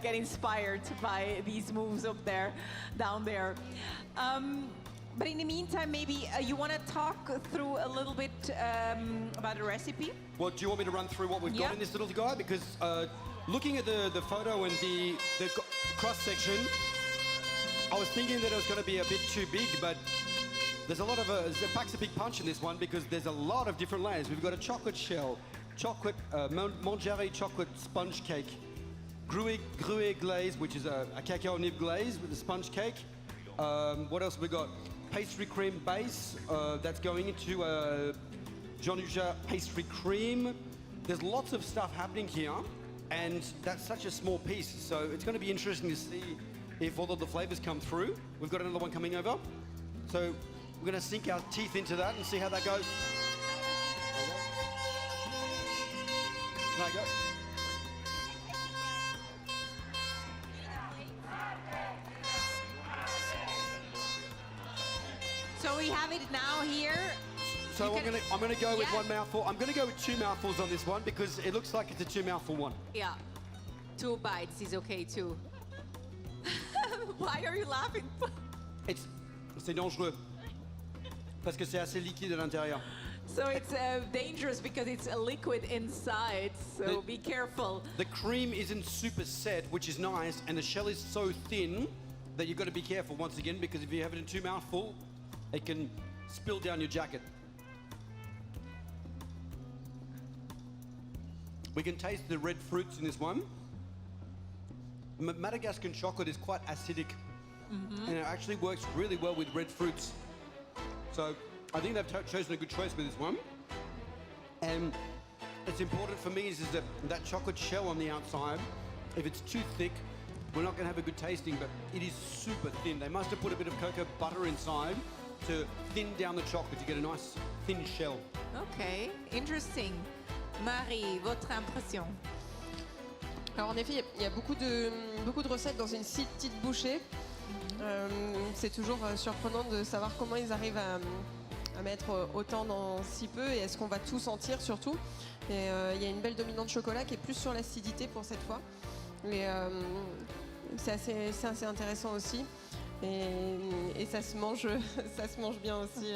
get inspired by these moves up there, down there. But in the meantime, maybe you want to talk through a little bit about the recipe? Well, do you want me to run through what we've got in this little guy? Because looking at the photo and the cross-section, I was thinking that it was going to be a bit too big, but there's a lot of, it packs a big punch in this one because there's a lot of different layers. We've got a chocolate shell, chocolate, Monterey chocolate sponge cake, Gruyere glaze, which is a cacao nib glaze with a sponge cake. What else have we got? Pastry cream base, that's going into Jean Huja pastry cream. There's lots of stuff happening here, and that's such a small piece, so it's going to be interesting to see if all of the flavors come through. We've got another one coming over, so we're going to sink our teeth into that and see how that goes. Can I go? So we have it now here. So I'm gonna go with one mouthful. I'm gonna go with two mouthfuls on this one because it looks like it's a two mouthful one. Yeah, 2 bites is okay too. Why are you laughing? C'est dangereux parce que c'est assez liquide à l'intérieur. So it's dangerous because it's a liquid inside, so be careful. The cream isn't super set, which is nice, and the shell is so thin that you've got to be careful once again because if you have it in two mouthful, it can spill down your jacket. We can taste the red fruits in this one. Madagascan chocolate is quite acidic, and it actually works really well with red fruits. So I think they've chosen a good choice with this one. And it's important for me is that chocolate shell on the outside. If it's too thick, we're not going to have a good tasting, but it is super thin. They must have put a bit of cocoa butter inside to thin down the chocolate to get a nice thin shell. Okay, interesting. Marie, votre impression? Alors en effet, il y a beaucoup de recettes dans une si petite bouchée. C'est toujours surprenant de savoir comment ils arrivent à mettre autant dans si peu et est-ce qu'on va tout sentir surtout. Et il y a une belle dominante chocolat qui est plus sur l'acidité pour cette fois. Et c'est assez intéressant aussi. Et ça se mange, ça se mange bien aussi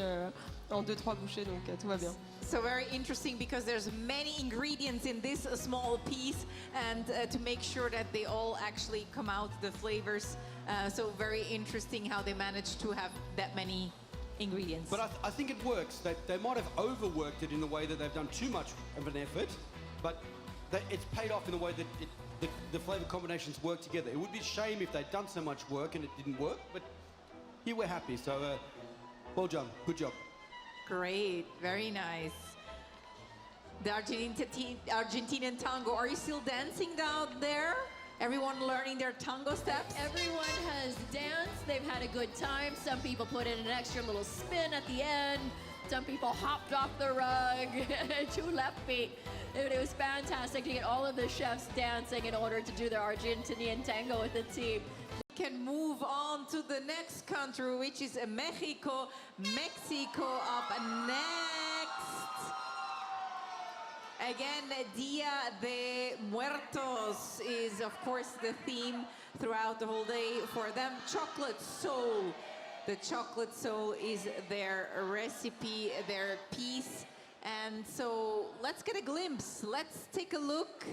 en 2-3 bouchées, donc tout va bien. So very interesting because there's many ingredients in this small piece, and to make sure that they all actually come out, the flavors. So very interesting how they managed to have that many ingredients. But I think it works. They might have overworked it in the way that they've done too much of an effort, but it's paid off in the way that the flavor combinations work together. It would be a shame if they'd done so much work and it didn't work, but here we're happy. So well done, good job. Great, very nice. The Argentinian tango. Are you still dancing down there? Everyone learning their tango steps? Everyone has danced. They've had a good time. Some people put in an extra little spin at the end. Some people hopped off the rug, 2 left feet. It was fantastic to get all of the chefs dancing in order to do their Argentinian tango with the team. We can move on to the next country, which is Mexico. Mexico up next. Again, Dia de Muertos is, of course, the theme throughout the whole day for them. Chocolate soul. The chocolate soul is their recipe, their piece. And so let's get a glimpse. Let's take a look.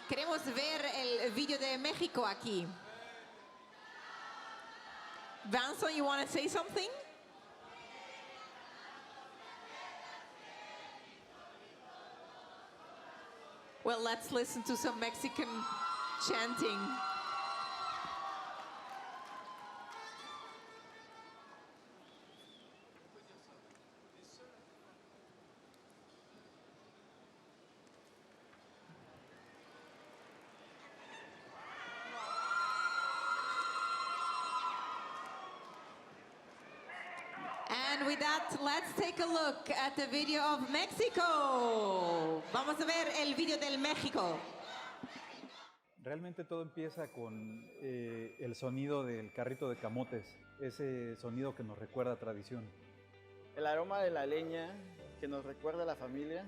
Queremos ver el video de México aquí. Vincent, you want to say something? Well, let's listen to some Mexican chanting. And with that, let's take a look at the video of Mexico. Vamos a ver el video del México. Realmente todo empieza con el sonido del carrito de camotes, ese sonido que nos recuerda a tradición. El aroma de la leña que nos recuerda a la familia,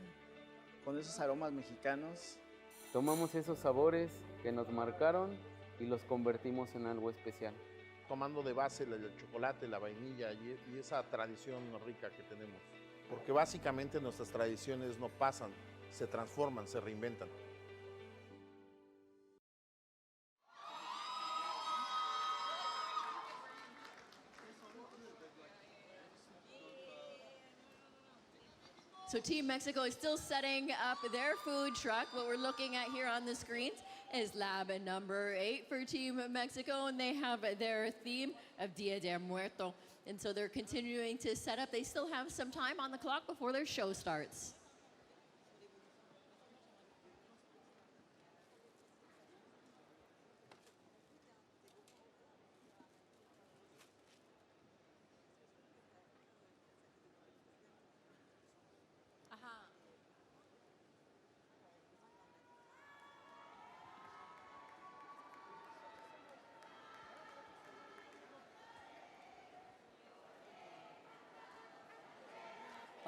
con esos aromas mexicanos. Tomamos esos sabores que nos marcaron y los convertimos en algo especial. Tomando de base el chocolate, la vainilla y esa tradición rica que tenemos. Porque básicamente nuestras tradiciones no pasan, se transforman, se reinventan. So Team Mexico is still setting up their food truck. What we're looking at here on the screens is lab number 8 for Team Mexico, and they have their theme of Dia de Muerto. And so they're continuing to set up. They still have some time on the clock before their show starts.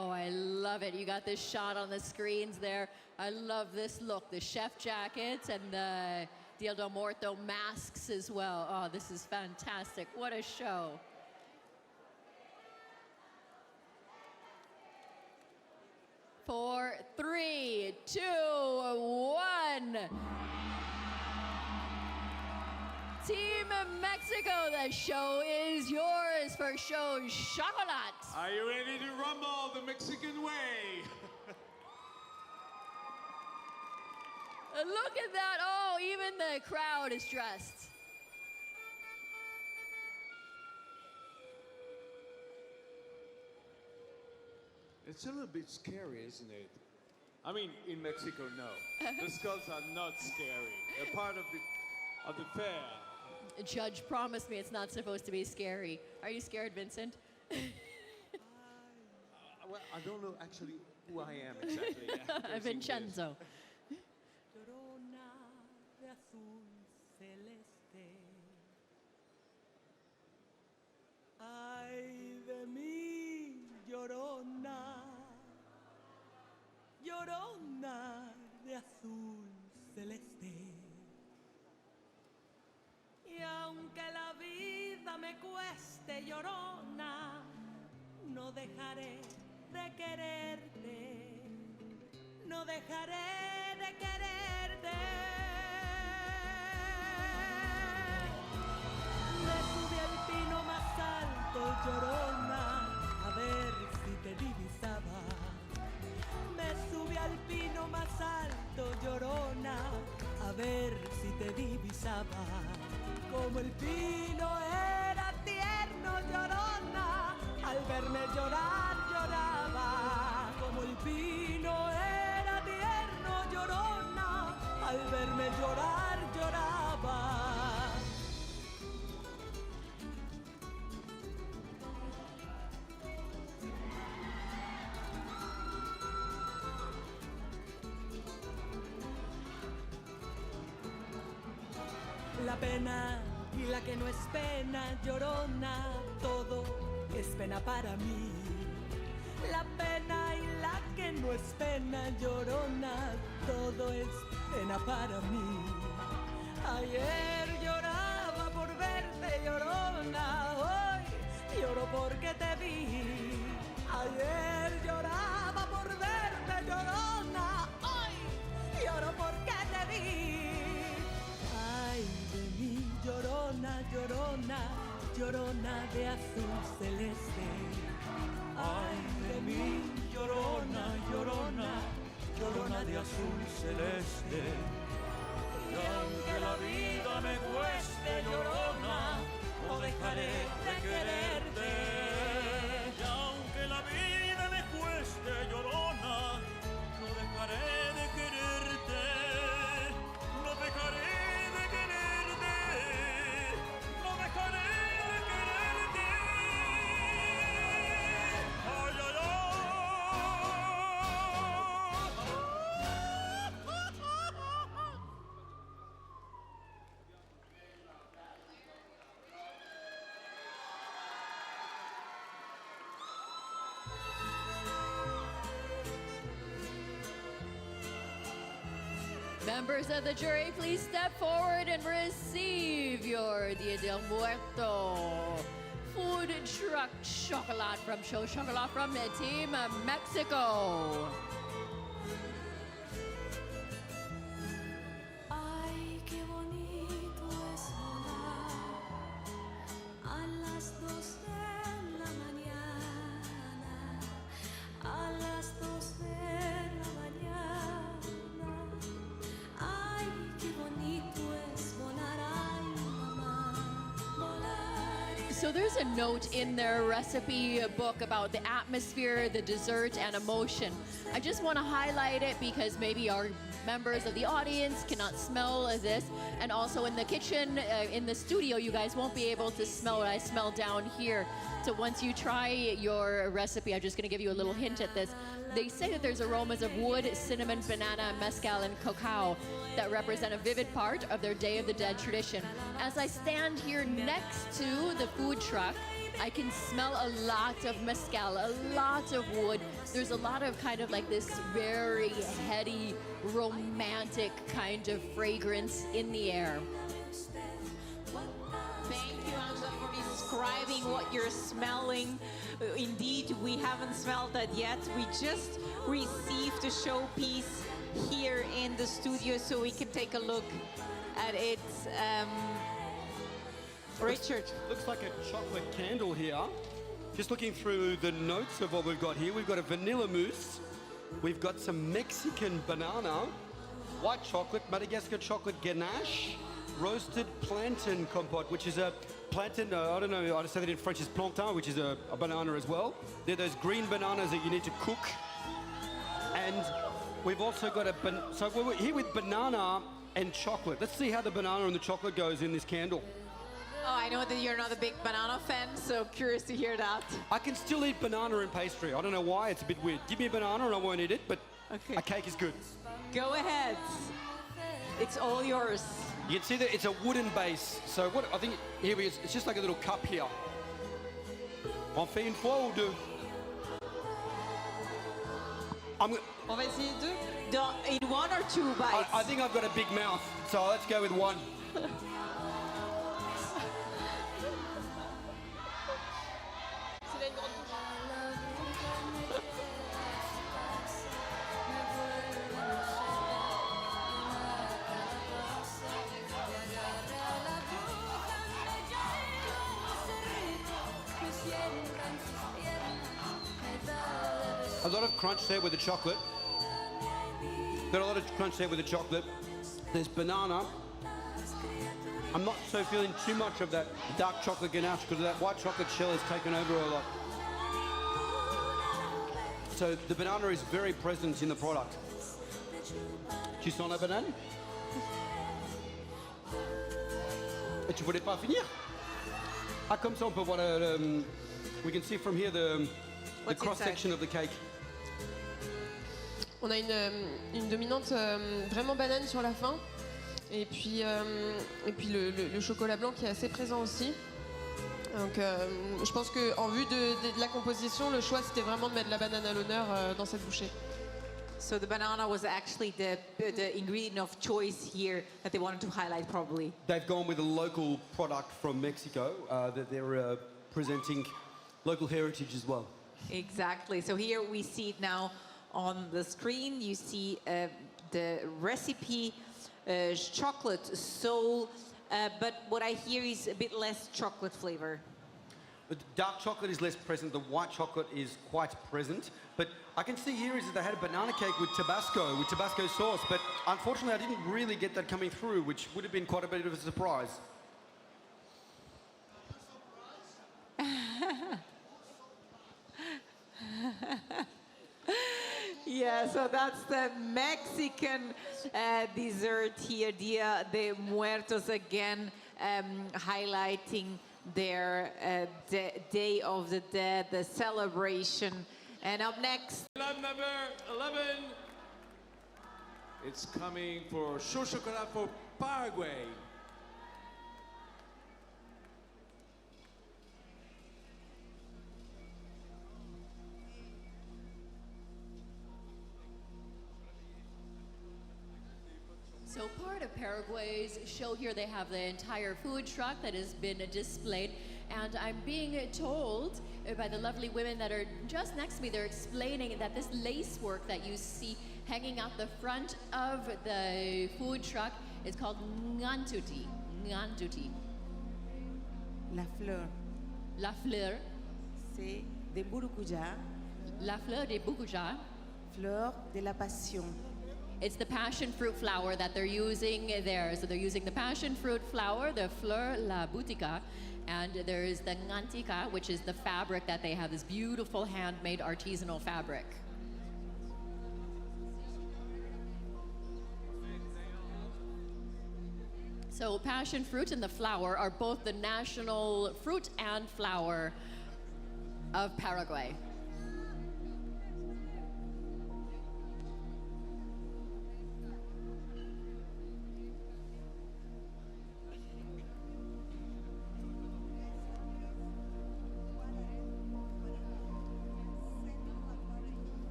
Oh, I love it. You got this shot on the screens there. I love this look, the chef jackets and the Dia de Muerto masks as well. Oh, this is fantastic. What a show. Four, three, two, one. Team Mexico, the show is yours for show Chocolat. Are you ready to rumble the Mexican way? Look at that. Oh, even the crowd is dressed. It's a little bit scary, isn't it? I mean, in Mexico, no. The skulls are not scary. They're part of the fair. The judge promised me it's not supposed to be scary. Are you scared, Vincent? Well, I don't know actually who I am exactly. Vincenzo. Llorona de azul celeste. Ay de mí, llorona, llorona de azul celeste. llorona, no dejaré de quererte, no dejaré de quererte. Me subí al pino más alto, llorona, a ver si te divisaba. Me subí al pino más alto, llorona, a ver si te divisaba. Como el pino era tierno, llorona, al verme llorar lloraba. Como el pino era tierno, llorona, al verme llorar lloraba. La pena y la que no es pena, llorona, todo es pena para mí. La pena y la que no es pena, llorona, todo es pena para mí. Ayer lloraba por verte, llorona, hoy lloro porque te vi. Ayer lloraba por verte, llorona, hoy lloro porque te vi. Ay de mí, llorona, llorona, llorona de azul celeste. Ay de mí, llorona, llorona, llorona de azul celeste. Y aunque la vida me cueste, llorona, no dejaré de quererte. Y aunque la vida me cueste, llorona, no dejaré de quererte. No dejaré de quererte. No dejaré de quererte. Ay, ay, ay. Members of the jury, please step forward and receive your Dia del Muerto food truck chocolate from Show Chocolate from Team Mexico. Ay, qué bonito es volar a las 2 de la mañana, a las 2 de la mañana. Ay, qué bonito es volar, ay, mamá, volar. So there's a note in their recipe book about the atmosphere, the dessert, and emotion. I just want to highlight it because maybe our members of the audience cannot smell this. And also in the kitchen, in the studio, you guys won't be able to smell what I smell down here. So once you try your recipe, I'm just going to give you a little hint at this. They say that there's aromas of wood, cinnamon, banana, mezcal, and cacao that represent a vivid part of their Day of the Dead tradition. As I stand here next to the food truck, I can smell a lot of mezcal, a lot of wood. There's a lot of kind of like this very heady, romantic kind of fragrance in the air. Thank you, Angela, for describing what you're smelling. Indeed, we haven't smelled that yet. We just received a showpiece here in the studio, so we can take a look at it. Richard. Looks like a chocolate candle here. Just looking through the notes of what we've got here. We've got a vanilla mousse. We've got some Mexican banana, white chocolate, Madagascar chocolate ganache, roasted plantain compote, which is a plantain, I don't know how to say that in French, is plantain, which is a banana as well. They're those green bananas that you need to cook. And we've also got so we're here with banana and chocolate. Let's see how the banana and the chocolate goes in this candle. Oh, I know that you're not a big banana fan, so curious to hear that. I can still eat banana in pastry. I don't know why, it's a bit weird. Give me a banana and I won't eat it, but a cake is good. Go ahead. It's all yours. You can see that it's a wooden base. So what I think, here we go, it's just like a little cup here. On fait une fois ou deux? On va essayer deux? In one or two bites? I think I've got a big mouth, so let's go with one. A lot of crunch there with the chocolate. Got a lot of crunch there with the chocolate. There's banana. I'm not so feeling too much of that dark chocolate ganache because that white chocolate shell has taken over a lot. So the banana is very present in the product. Tu sens la banane? Et tu voulais pas finir? Ah, comme ça on peut voir we can see from here the cross section of the cake. On a une dominante vraiment banane sur la fin. Et puis le chocolat blanc qui est assez présent aussi. Donc je pense qu'en vue de la composition, le choix c'était vraiment de mettre la banane à l'honneur dans cette bouchée. So the banana was actually the ingredient of choice here that they wanted to highlight probably. They've gone with a local product from Mexico that they're presenting local heritage as well. Exactly. So here we see it now on the screen. You see the recipe, chocolate soul, but what I hear is a bit less chocolate flavor. The dark chocolate is less present, the white chocolate is quite present. But I can see here is that they had a banana cake with Tabasco sauce, but unfortunately I didn't really get that coming through, which would have been quite a bit of a surprise. Yeah, so that's the Mexican dessert here, Dia de Muertos, again highlighting their Day of the Dead, the celebration. And up next, Number 11. It's coming for Chaud Chocolat for Paraguay. So part of Paraguay's show here, they have the entire food truck that has been displayed. And I'm being told by the lovely women that are just next to me, they're explaining that this lace work that you see hanging out the front of the food truck is called ngantuti. Ngantuti. La fleur. La fleur. C'est de Burucuya. La fleur de Burucuya. Fleur de la passion. It's the passion fruit flower that they're using there. So they're using the passion fruit flower, the fleur la butica, and there is the ngantika, which is the fabric that they have, this beautiful handmade artisanal fabric. So passion fruit and the flower are both the national fruit and flower of Paraguay.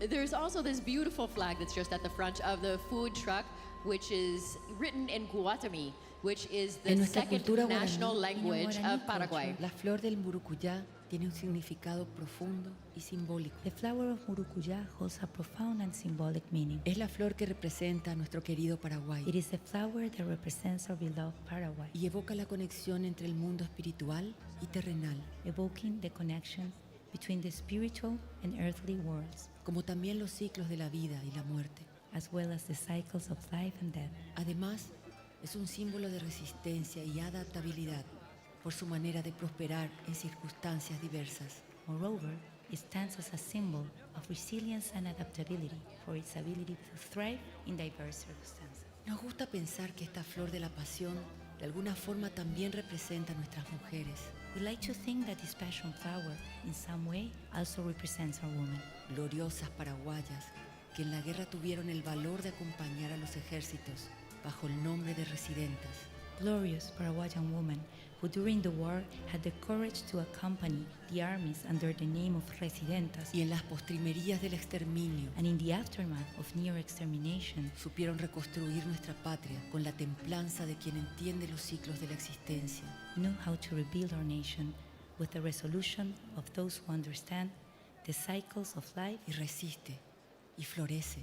There's also this beautiful flag that's just at the front of the food truck, which is written in Guatami, which is the second national language of Paraguay. La flor del Murucuyá tiene un significado profundo y simbólico. The flower of Murucuyá holds a profound and symbolic meaning. Es la flor que representa a nuestro querido Paraguay. It is the flower that represents our beloved Paraguay. Y evoca la conexión entre el mundo espiritual y terrenal. Evoking the connection between the spiritual and earthly worlds. Como también los ciclos de la vida y la muerte. As well as the cycles of life and death. Además, es un símbolo de resistencia y adaptabilidad por su manera de prosperar en circunstancias diversas. Moreover, it stands as a symbol of resilience and adaptability for its ability to thrive in diverse circumstances. Nos gusta pensar que esta flor de la pasión de alguna forma también representa a nuestras mujeres. We like to think that this passion flower, in some way, also represents our women. Gloriosas paraguayas que en la guerra tuvieron el valor de acompañar a los ejércitos bajo el nombre de residentas. Glorious Paraguayan women who during the war had the courage to accompany the armies under the name of residentas. Y en las postrimerías del exterminio, and in the aftermath of near extermination, supieron reconstruir nuestra patria con la templanza de quien entiende los ciclos de la existencia. Knew how to rebuild our nation with the resolution of those who understand the cycles of life. Y resiste y florece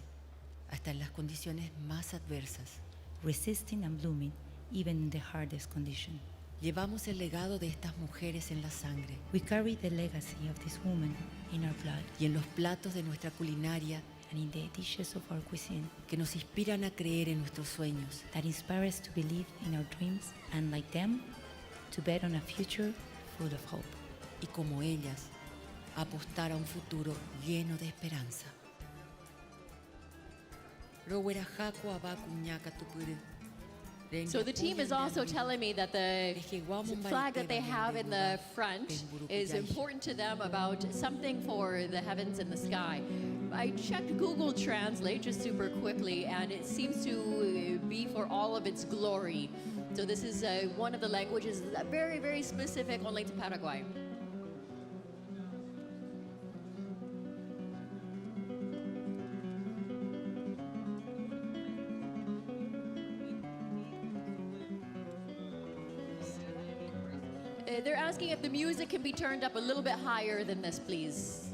hasta en las condiciones más adversas. Resisting and blooming even in the hardest condition. Llevamos el legado de estas mujeres en la sangre. We carry the legacy of this woman in our blood. Y en los platos de nuestra culinaria, and in the dishes of our cuisine, que nos inspiran a creer en nuestros sueños. That inspire us to believe in our dreams and, like them, to bet on a future full of hope. Y como ellas, apostar a un futuro lleno de esperanza. So the team is also telling me that the flag that they have in the front is important to them about something for the heavens and the sky. I checked Google Translate just super quickly, and it seems to be for all of its glory. So this is one of the languages very, very specific only to Paraguay. They're asking if the music can be turned up a little bit higher than this, please.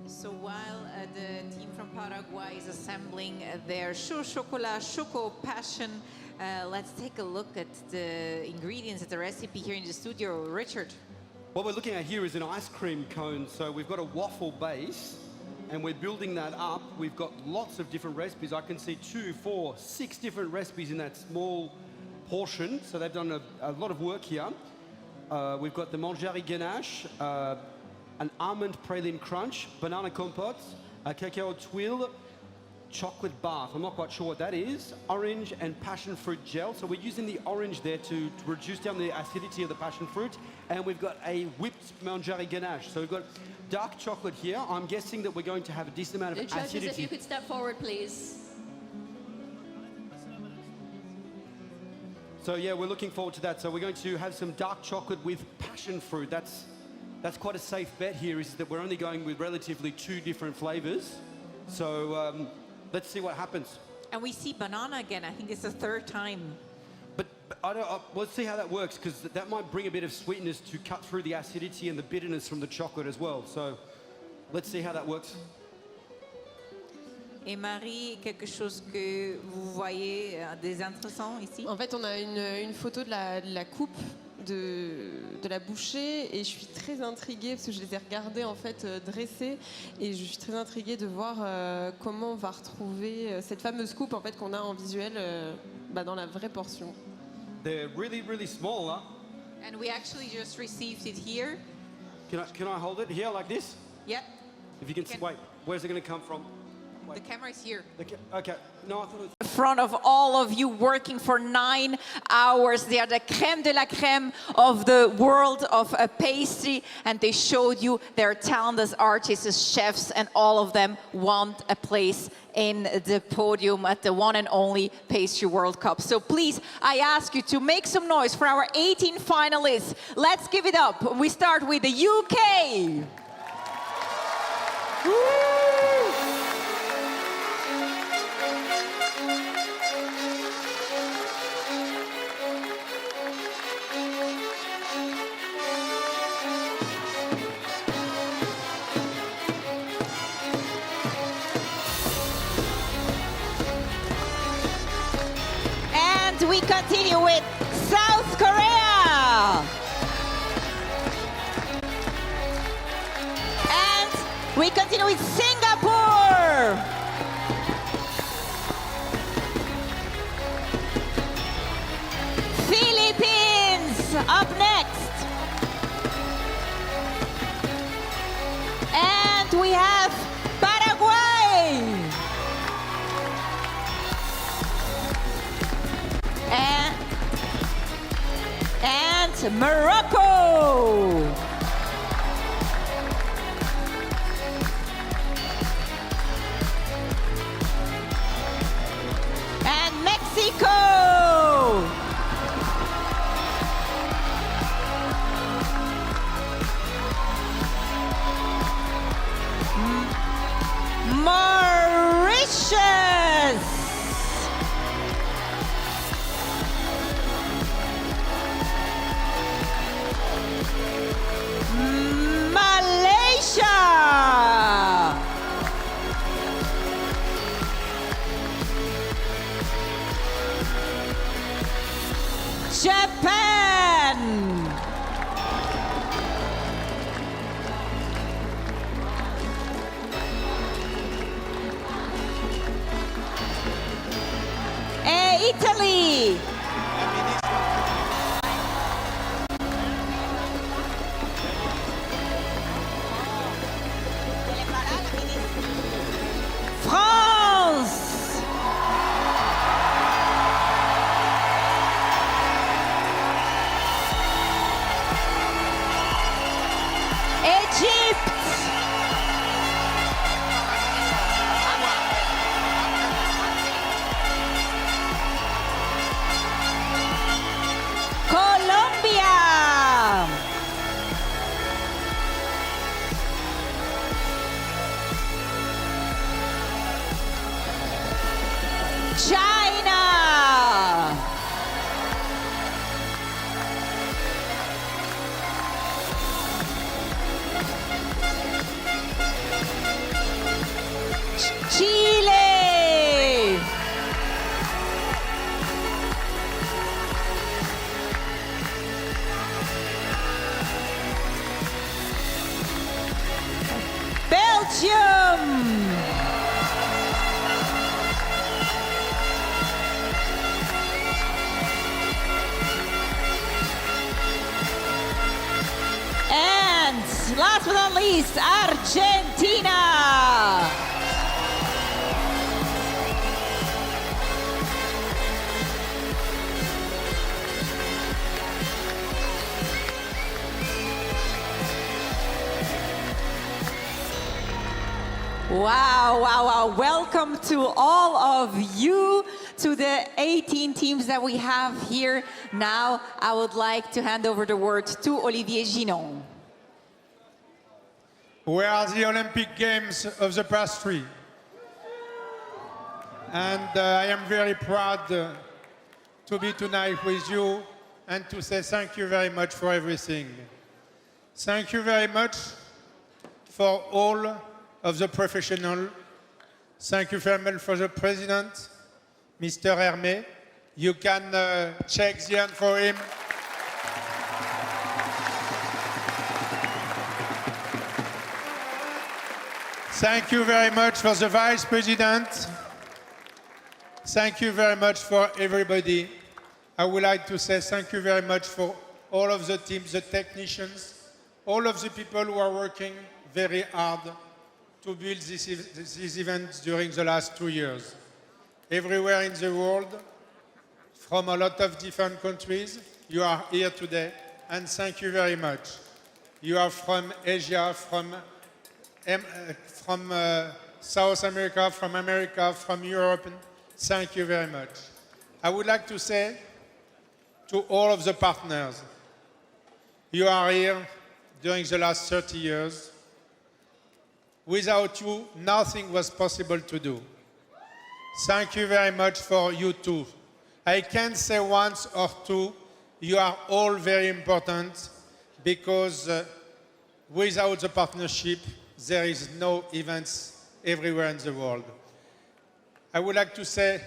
So while the team from Paraguay is assembling their Chaud Chocolat Choco Passion, let's take a look at the ingredients at the recipe here in the studio. Richard. What we're looking at here is an ice cream cone. So we've got a waffle base and we're building that up. We've got lots of different recipes. I can see 2, 4, 6 different recipes in that small portion. So they've done a lot of work here. We've got the mangerie ganache, an almond praline crunch, banana compote, a cacao tuile, chocolate bath. I'm not quite sure what that is. Orange and passion fruit gel. So we're using the orange there to reduce down the acidity of the passion fruit. And we've got a whipped mangerie ganache. So we've got dark chocolate here. I'm guessing that we're going to have a decent amount of Judges, acidity. if you could step forward, please. So yeah, we're looking forward to that. So we're going to have some dark chocolate with passion fruit. That's quite a safe bet here, is that we're only going with relatively 2 different flavors. So let's see what happens. And we see banana again. I think it's the 3rd time. But let's see how that works, because that might bring a bit of sweetness to cut through the acidity and the bitterness from the chocolate as well. So let's see how that works. Et Marie, quelque chose que vous voyez des intéressants ici? En fait, on a une photo de la coupe de la bouchée et je suis très intriguée parce que je les ai regardés en fait dressés et je suis très intriguée de voir comment on va retrouver cette fameuse coupe en fait qu'on a en visuel dans la vraie portion. They're really, really small, huh? And we actually just received it here. Can I hold it here like this? Yep. If you can, wait, where's it going to come from? The camera is here. Okay. No, I thought it was... In front of all of you working for 9 hours. They are the crème de la crème of the world of pastry, and they showed you their talent as artists, as chefs, and all of them want a place in the podium at the one and only Pastry World Cup. So please, I ask you to make some noise for our 18 finalists. Let's give it up. We start with the UK. Woo! We continue with South Korea. And we continue with Singapore. Philippines up next. And we have Paraguay. And Morocco. And Mexico. Mauritius. Malaysia. Japan. Italy. France. Egypt. Colombia. China. Chile. Belgium. And last but not least, Argentina. Wow, wow, wow. Welcome to all of you, to the 18 teams that we have here. Now, I would like to hand over the word to Olivier Ginon. We are the Olympic Games of the pastry. And I am very proud to be tonight with you and to say thank you very much for everything. Thank you very much for all of the professionals. Thank you very much for the president, Mr. Hermé. You can check the hand for him. Thank you very much for the vice president. Thank you very much for everybody. I would like to say thank you very much for all of the teams, the technicians, all of the people who are working very hard to build these events during the last 2 years. Everywhere in the world, from a lot of different countries, you are here today, and thank you very much. You are from Asia, from South America, from Europe. Thank you very much. I would like to say to all of the partners, you are here during the last 30 years. Without you, nothing was possible to do. Thank you very much for you too. I can say once or two, you are all very important because without the partnership, there is no events everywhere in the world. I would like to say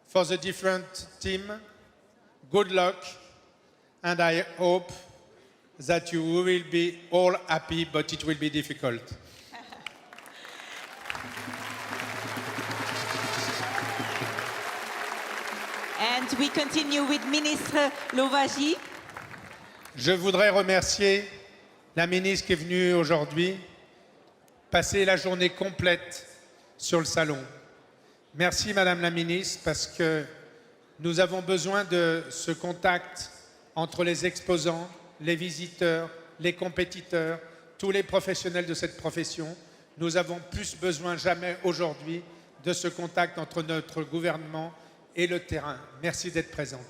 for the different team, good luck, and I hope that you will be all happy, but it will be difficult. And we continue with Ministre Louwagie. Je voudrais remercier la ministre qui est venue aujourd'hui, passer la journée complète sur le salon. Merci Madame la ministre parce que nous avons besoin de ce contact entre les exposants, les visiteurs, les compétiteurs, tous les professionnels de cette profession. Nous avons plus besoin jamais aujourd'hui de ce contact entre notre gouvernement et le terrain. Merci d'être présente.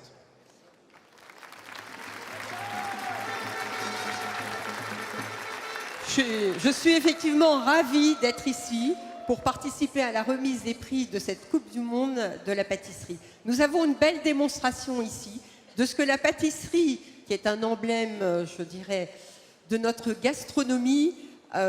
Je suis effectivement ravie d'être ici pour participer à la remise des prix de cette Coupe du Monde de la pâtisserie. Nous avons une belle démonstration ici de ce que la pâtisserie, qui est un emblème, je dirais, de notre gastronomie,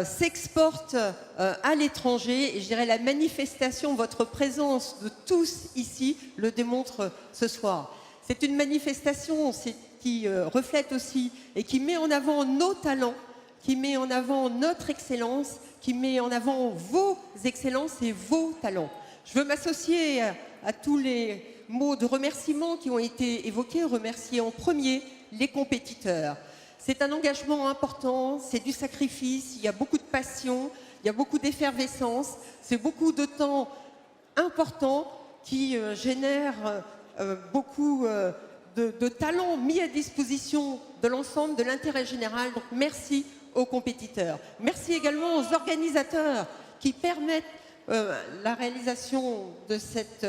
s'exporte à l'étranger. Et je dirais la manifestation, votre présence de tous ici le démontre ce soir. C'est une manifestation qui reflète aussi et qui met en avant nos talents, qui met en avant notre excellence, qui met en avant vos excellences et vos talents. Je veux m'associer à tous les mots de remerciement qui ont été évoqués, remercier en premier les compétiteurs. C'est un engagement important, c'est du sacrifice, il y a beaucoup de passion, il y a beaucoup d'effervescence, c'est beaucoup de temps important qui génère beaucoup de talents mis à disposition de l'ensemble de l'intérêt général. Donc merci aux compétiteurs. Merci également aux organisateurs qui permettent la réalisation de cette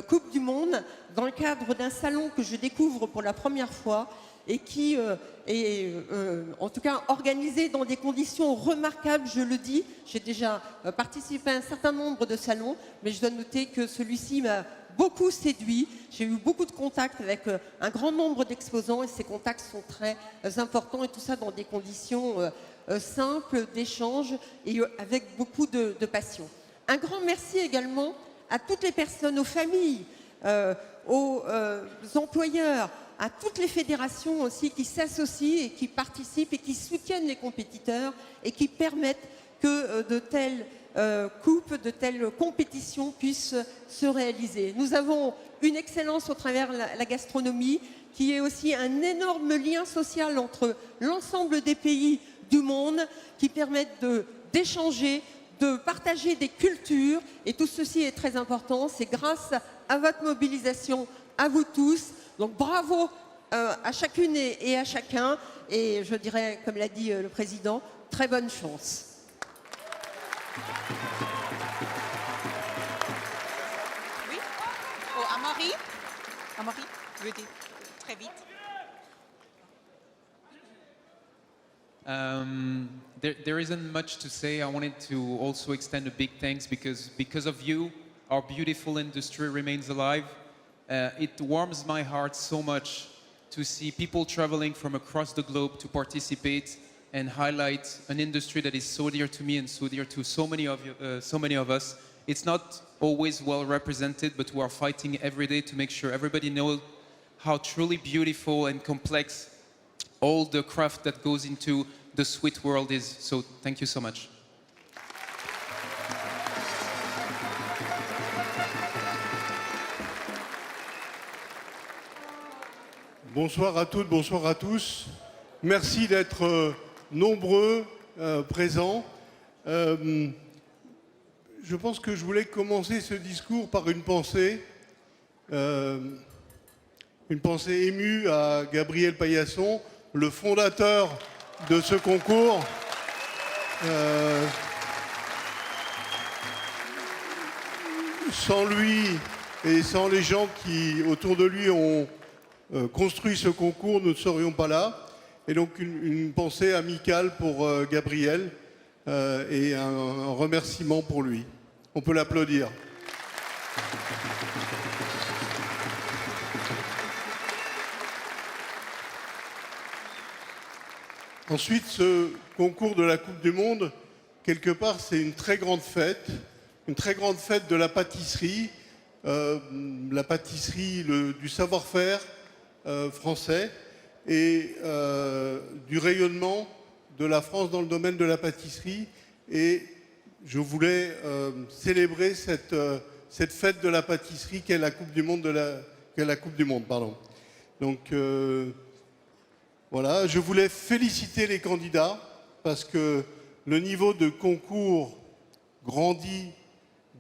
Coupe du Monde dans le cadre d'un salon que je découvre pour la première fois et qui est en tout cas organisé dans des conditions remarquables, je le dis. J'ai déjà participé à un certain nombre de salons, mais je dois noter que celui-ci m'a beaucoup séduit. J'ai eu beaucoup de contacts avec un grand nombre d'exposants et ces contacts sont très importants et tout ça dans des conditions simples d'échange et avec beaucoup de passion. Un grand merci également à toutes les personnes, aux familles, aux employeurs, à toutes les fédérations aussi qui s'associent et qui participent et qui soutiennent les compétiteurs et qui permettent que de telles coupes, de telles compétitions puissent se réaliser. Nous avons une excellence au travers la gastronomie qui est aussi un énorme lien social entre l'ensemble des pays du monde qui permettent d'échanger, de partager des cultures et tout ceci est très important. C'est grâce à votre mobilisation, à vous tous. Donc bravo à chacune et à chacun et je dirais, comme l'a dit le président, très bonne chance. Oui. Oh, Amaury. Amaury, veuillez très vite. There isn't much to say. I wanted to also extend a big thanks because of you, our beautiful industry remains alive. It warms my heart so much to see people traveling from across the globe to participate and highlight an industry that is so dear to me and so dear to so many of us. It's not always well represented, but we are fighting every day to make sure everybody knows how truly beautiful and complex all the craft that goes into the sweet world is. So thank you so much. Bonsoir à toutes, bonsoir à tous. Merci d'être nombreux présents. Je pense que je voulais commencer ce discours par une pensée émue à Gabriel Paillasson, le fondateur de ce concours. Sans lui et sans les gens qui, autour de lui, ont construit ce concours, nous ne serions pas là. Et donc une pensée amicale pour Gabriel et un remerciement pour lui. On peut l'applaudir. Ensuite, ce concours de la Coupe du Monde, quelque part, c'est une très grande fête de la pâtisserie du savoir-faire français et du rayonnement de la France dans le domaine de la pâtisserie. Et je voulais célébrer cette fête de la pâtisserie qu'est la Coupe du Monde, pardon. Donc voilà, je voulais féliciter les candidats parce que le niveau de concours grandit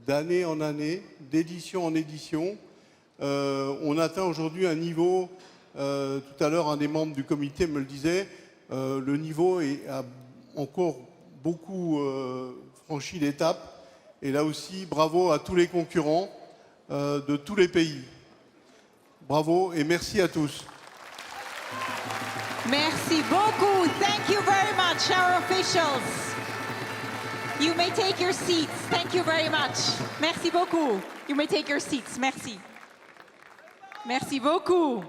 d'année en année, d'édition en édition. On atteint aujourd'hui un niveau, tout à l'heure un des membres du comité me le disait, le niveau a encore beaucoup franchi d'étapes. Et là aussi, bravo à tous les concurrents de tous les pays. Bravo et merci à tous. Merci beaucoup. Thank you very much, our officials. You may take your seats. Thank you very much. Merci beaucoup. You may take your seats. Merci. Merci beaucoup.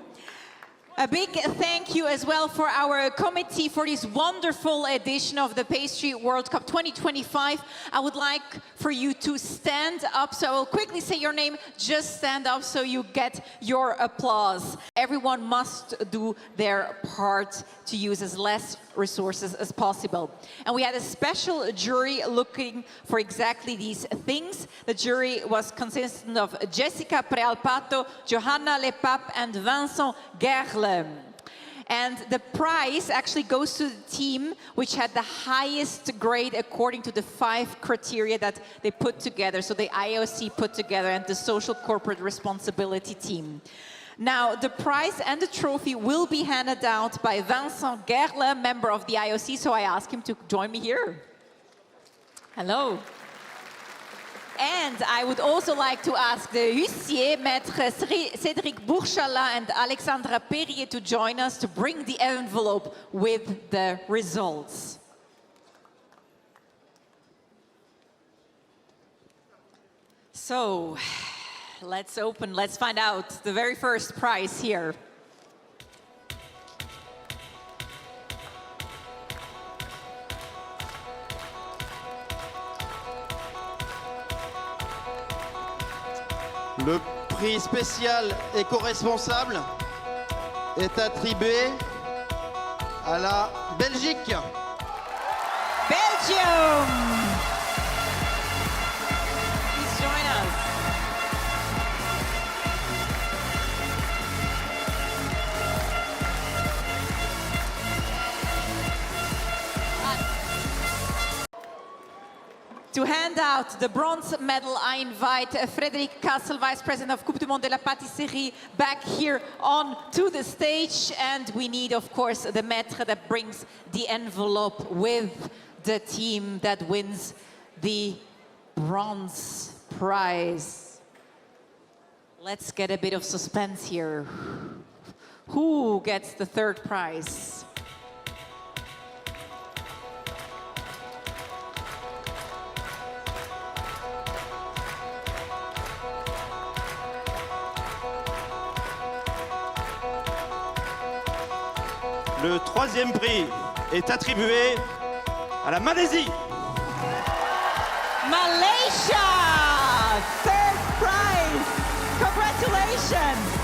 A big thank you as well for our committee for this wonderful edition of the Pastry World Cup 2025. I would like for you to stand up. So I will quickly say your name. Just stand up so you get your applause. Everyone must do their part to use as less resources as possible. And we had a special jury looking for exactly these things. The jury was consistent of Jessica Prealpato, Johanna Lepape, and Vincent Gerle. And the prize actually goes to the team which had the highest grade according to the 5 criteria that they put together. So the IOC put together and the social corporate responsibility team. Now, the prize and the trophy will be handed out by Vincent Gerle, member of the IOC, so I ask him to join me here. Hello. And I would also like to ask the huissier, Maître Cédric Bourchala and Alexandra Perrier, to join us to bring the envelope with the results. So, let's find out the very first prize here. Le prix spécial éco-responsable est attribué à la Belgique. Belgium! Please join us. To hand out the bronze medal, I invite Frédéric Kassel, Vice President of Coupe du Monde de la Pâtisserie, back here on to the stage. And we need, of course, the maître that brings the envelope with the team that wins the bronze prize. Let's get a bit of suspense here. Who gets the third prize? Le troisième prix est attribué à la Malaisie. Malaysia! Third prize! Congratulations!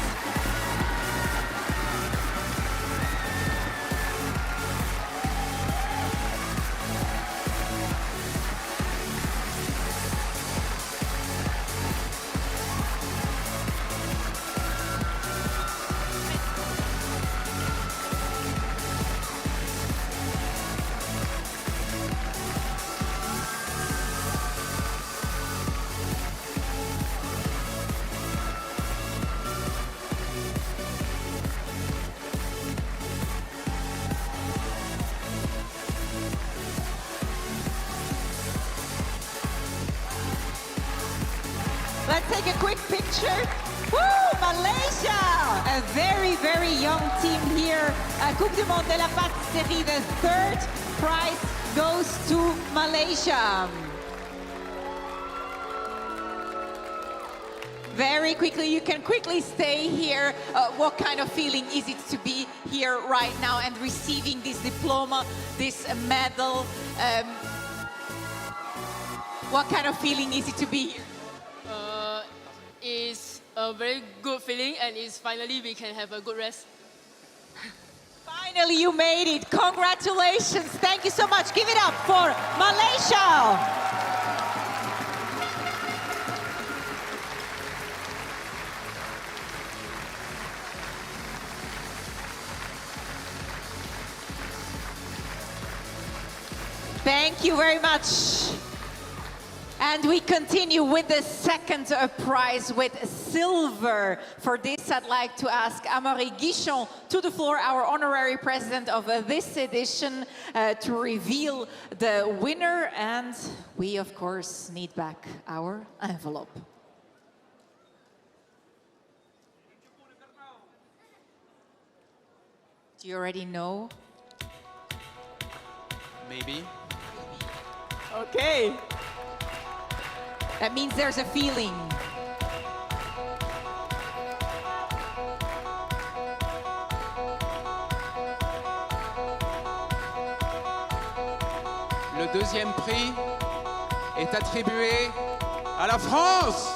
Let's take a quick picture. Woo, Malaysia! A very, very young team here. Coupe du Monde de la Pâtisserie. The third prize goes to Malaysia. Very quickly, you can quickly stay here. What kind of feeling is it to be here right now and receiving this diploma, this medal? What kind of feeling is it to be here? It's a very good feeling, and it's finally we can have a good rest. Finally, you made it. Congratulations. Thank you so much. Give it up for Malaysia. Thank you very much. And we continue with the second prize with silver. For this, I'd like to ask Amaury Guichon to the floor, our honorary president of this edition, to reveal the winner. And we, of course, need back our envelope. Do you already know? Maybe. Okay. That means there's a feeling. Le deuxième prix est attribué à la France.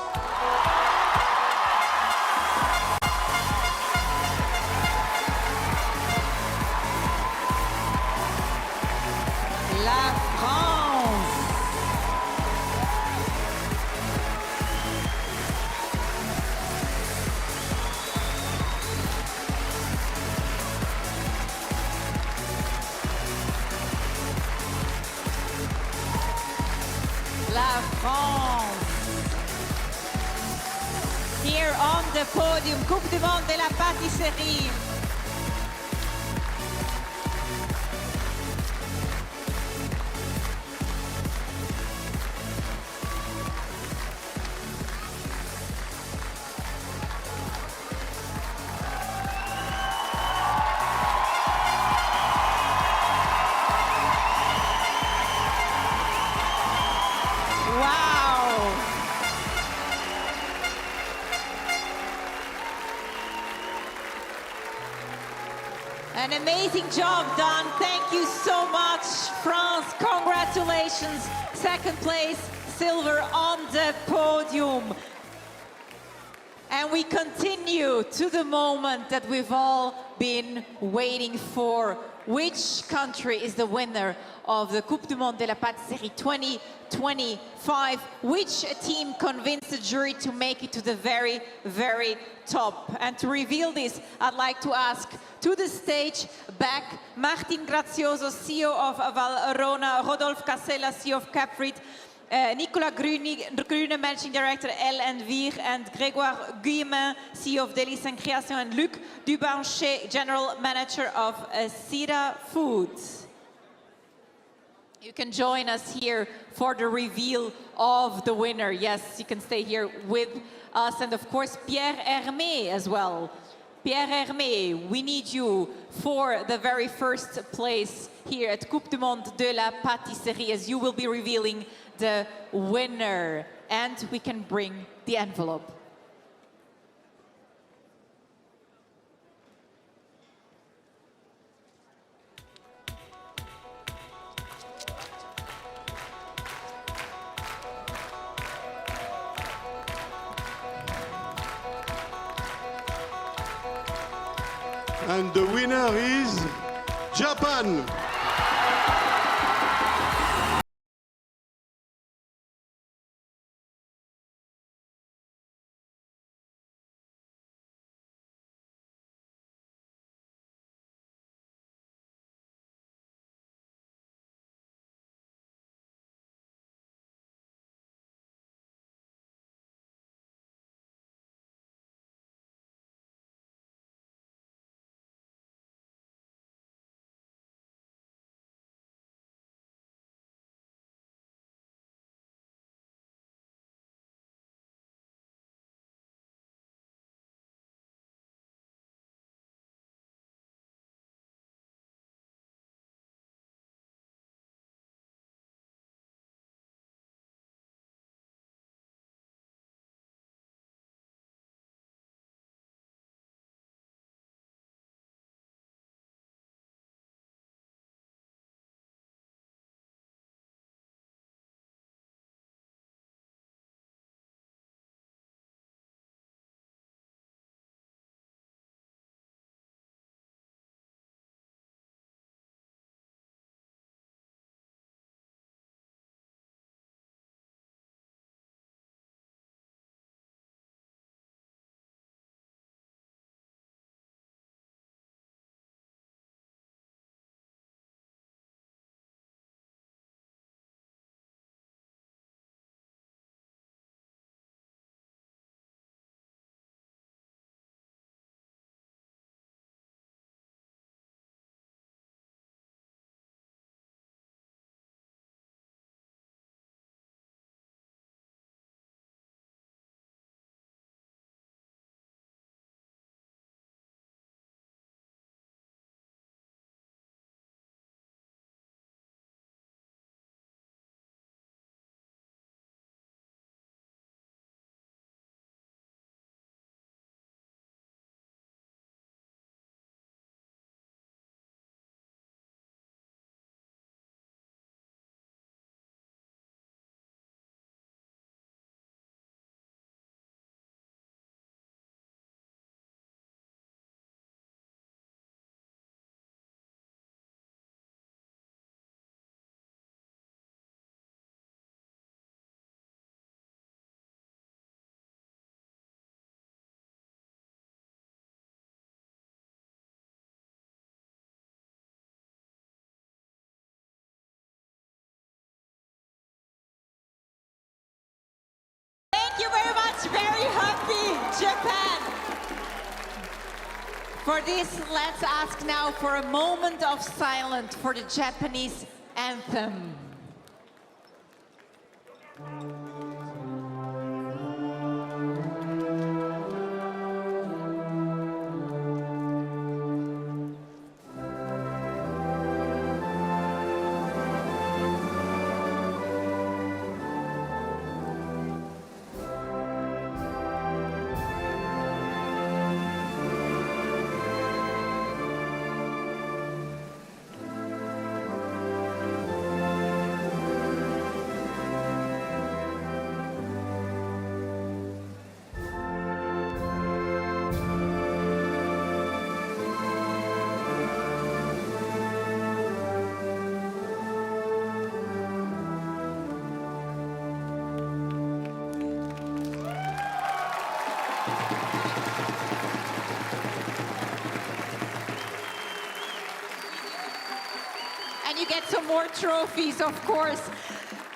La France. La France. Here on the podium, Coupe du Monde de la Pâtisserie. Wow! An amazing job done. Thank you so much, France. Congratulations. Second place, silver on the podium. And we continue to the moment that we've all been waiting for. Which country is the winner of the Coupe du Monde de la Pâtisserie 2025? Which team convinced the jury to make it to the very, very top? And to reveal this, I'd like to ask to the stage back Martin Grazioso, CEO of Valrhona, Rodolphe Casella, CEO of Capfrit, Nicolas Grune, Managing Director L&Vir, and Grégoire Guillemin, CEO of Délices and Création, and Luc Dubanchet, General Manager of Sira Foods. You can join us here for the reveal of the winner. Yes, you can stay here with us, and of course Pierre Hermé as well. Pierre Hermé, we need you for the very first place here at Coupe du Monde de la Pâtisserie, as you will be revealing the winner, and we can bring the envelope. And the winner is Japan. For this, let's ask now for a moment of silence for the Japanese anthem. And you get some more trophies, of course.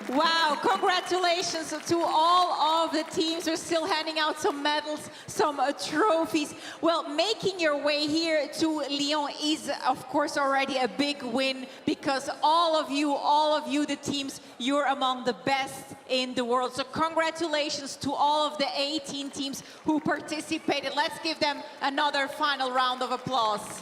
Wow, congratulations to all of the teams. We're still handing out some medals, some trophies. Well, making your way here to Lyon is, of course, already a big win because all of you, the teams, you're among the best in the world. So congratulations to all of the 18 teams who participated. Let's give them another final round of applause.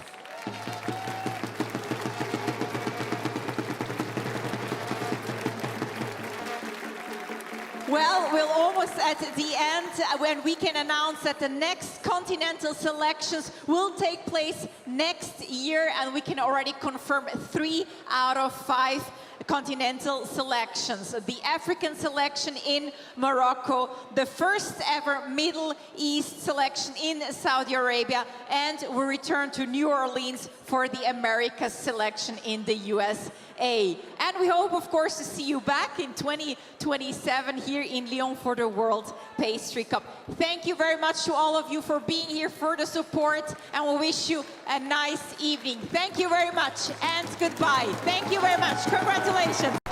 Well, we're almost at the end when we can announce that the next continental selections will take place next year, and we can already confirm 3 out of 5 continental selections. The African selection in Morocco, the first ever Middle East selection in Saudi Arabia, and we return to New Orleans for the Americas selection in the USA. And we hope, of course, to see you back in 2027 here in Lyon for the World Pastry Cup. Thank you very much to all of you for being here, for the support, and we wish you a nice evening. Thank you very much, and goodbye. Thank you very much. Congratulations.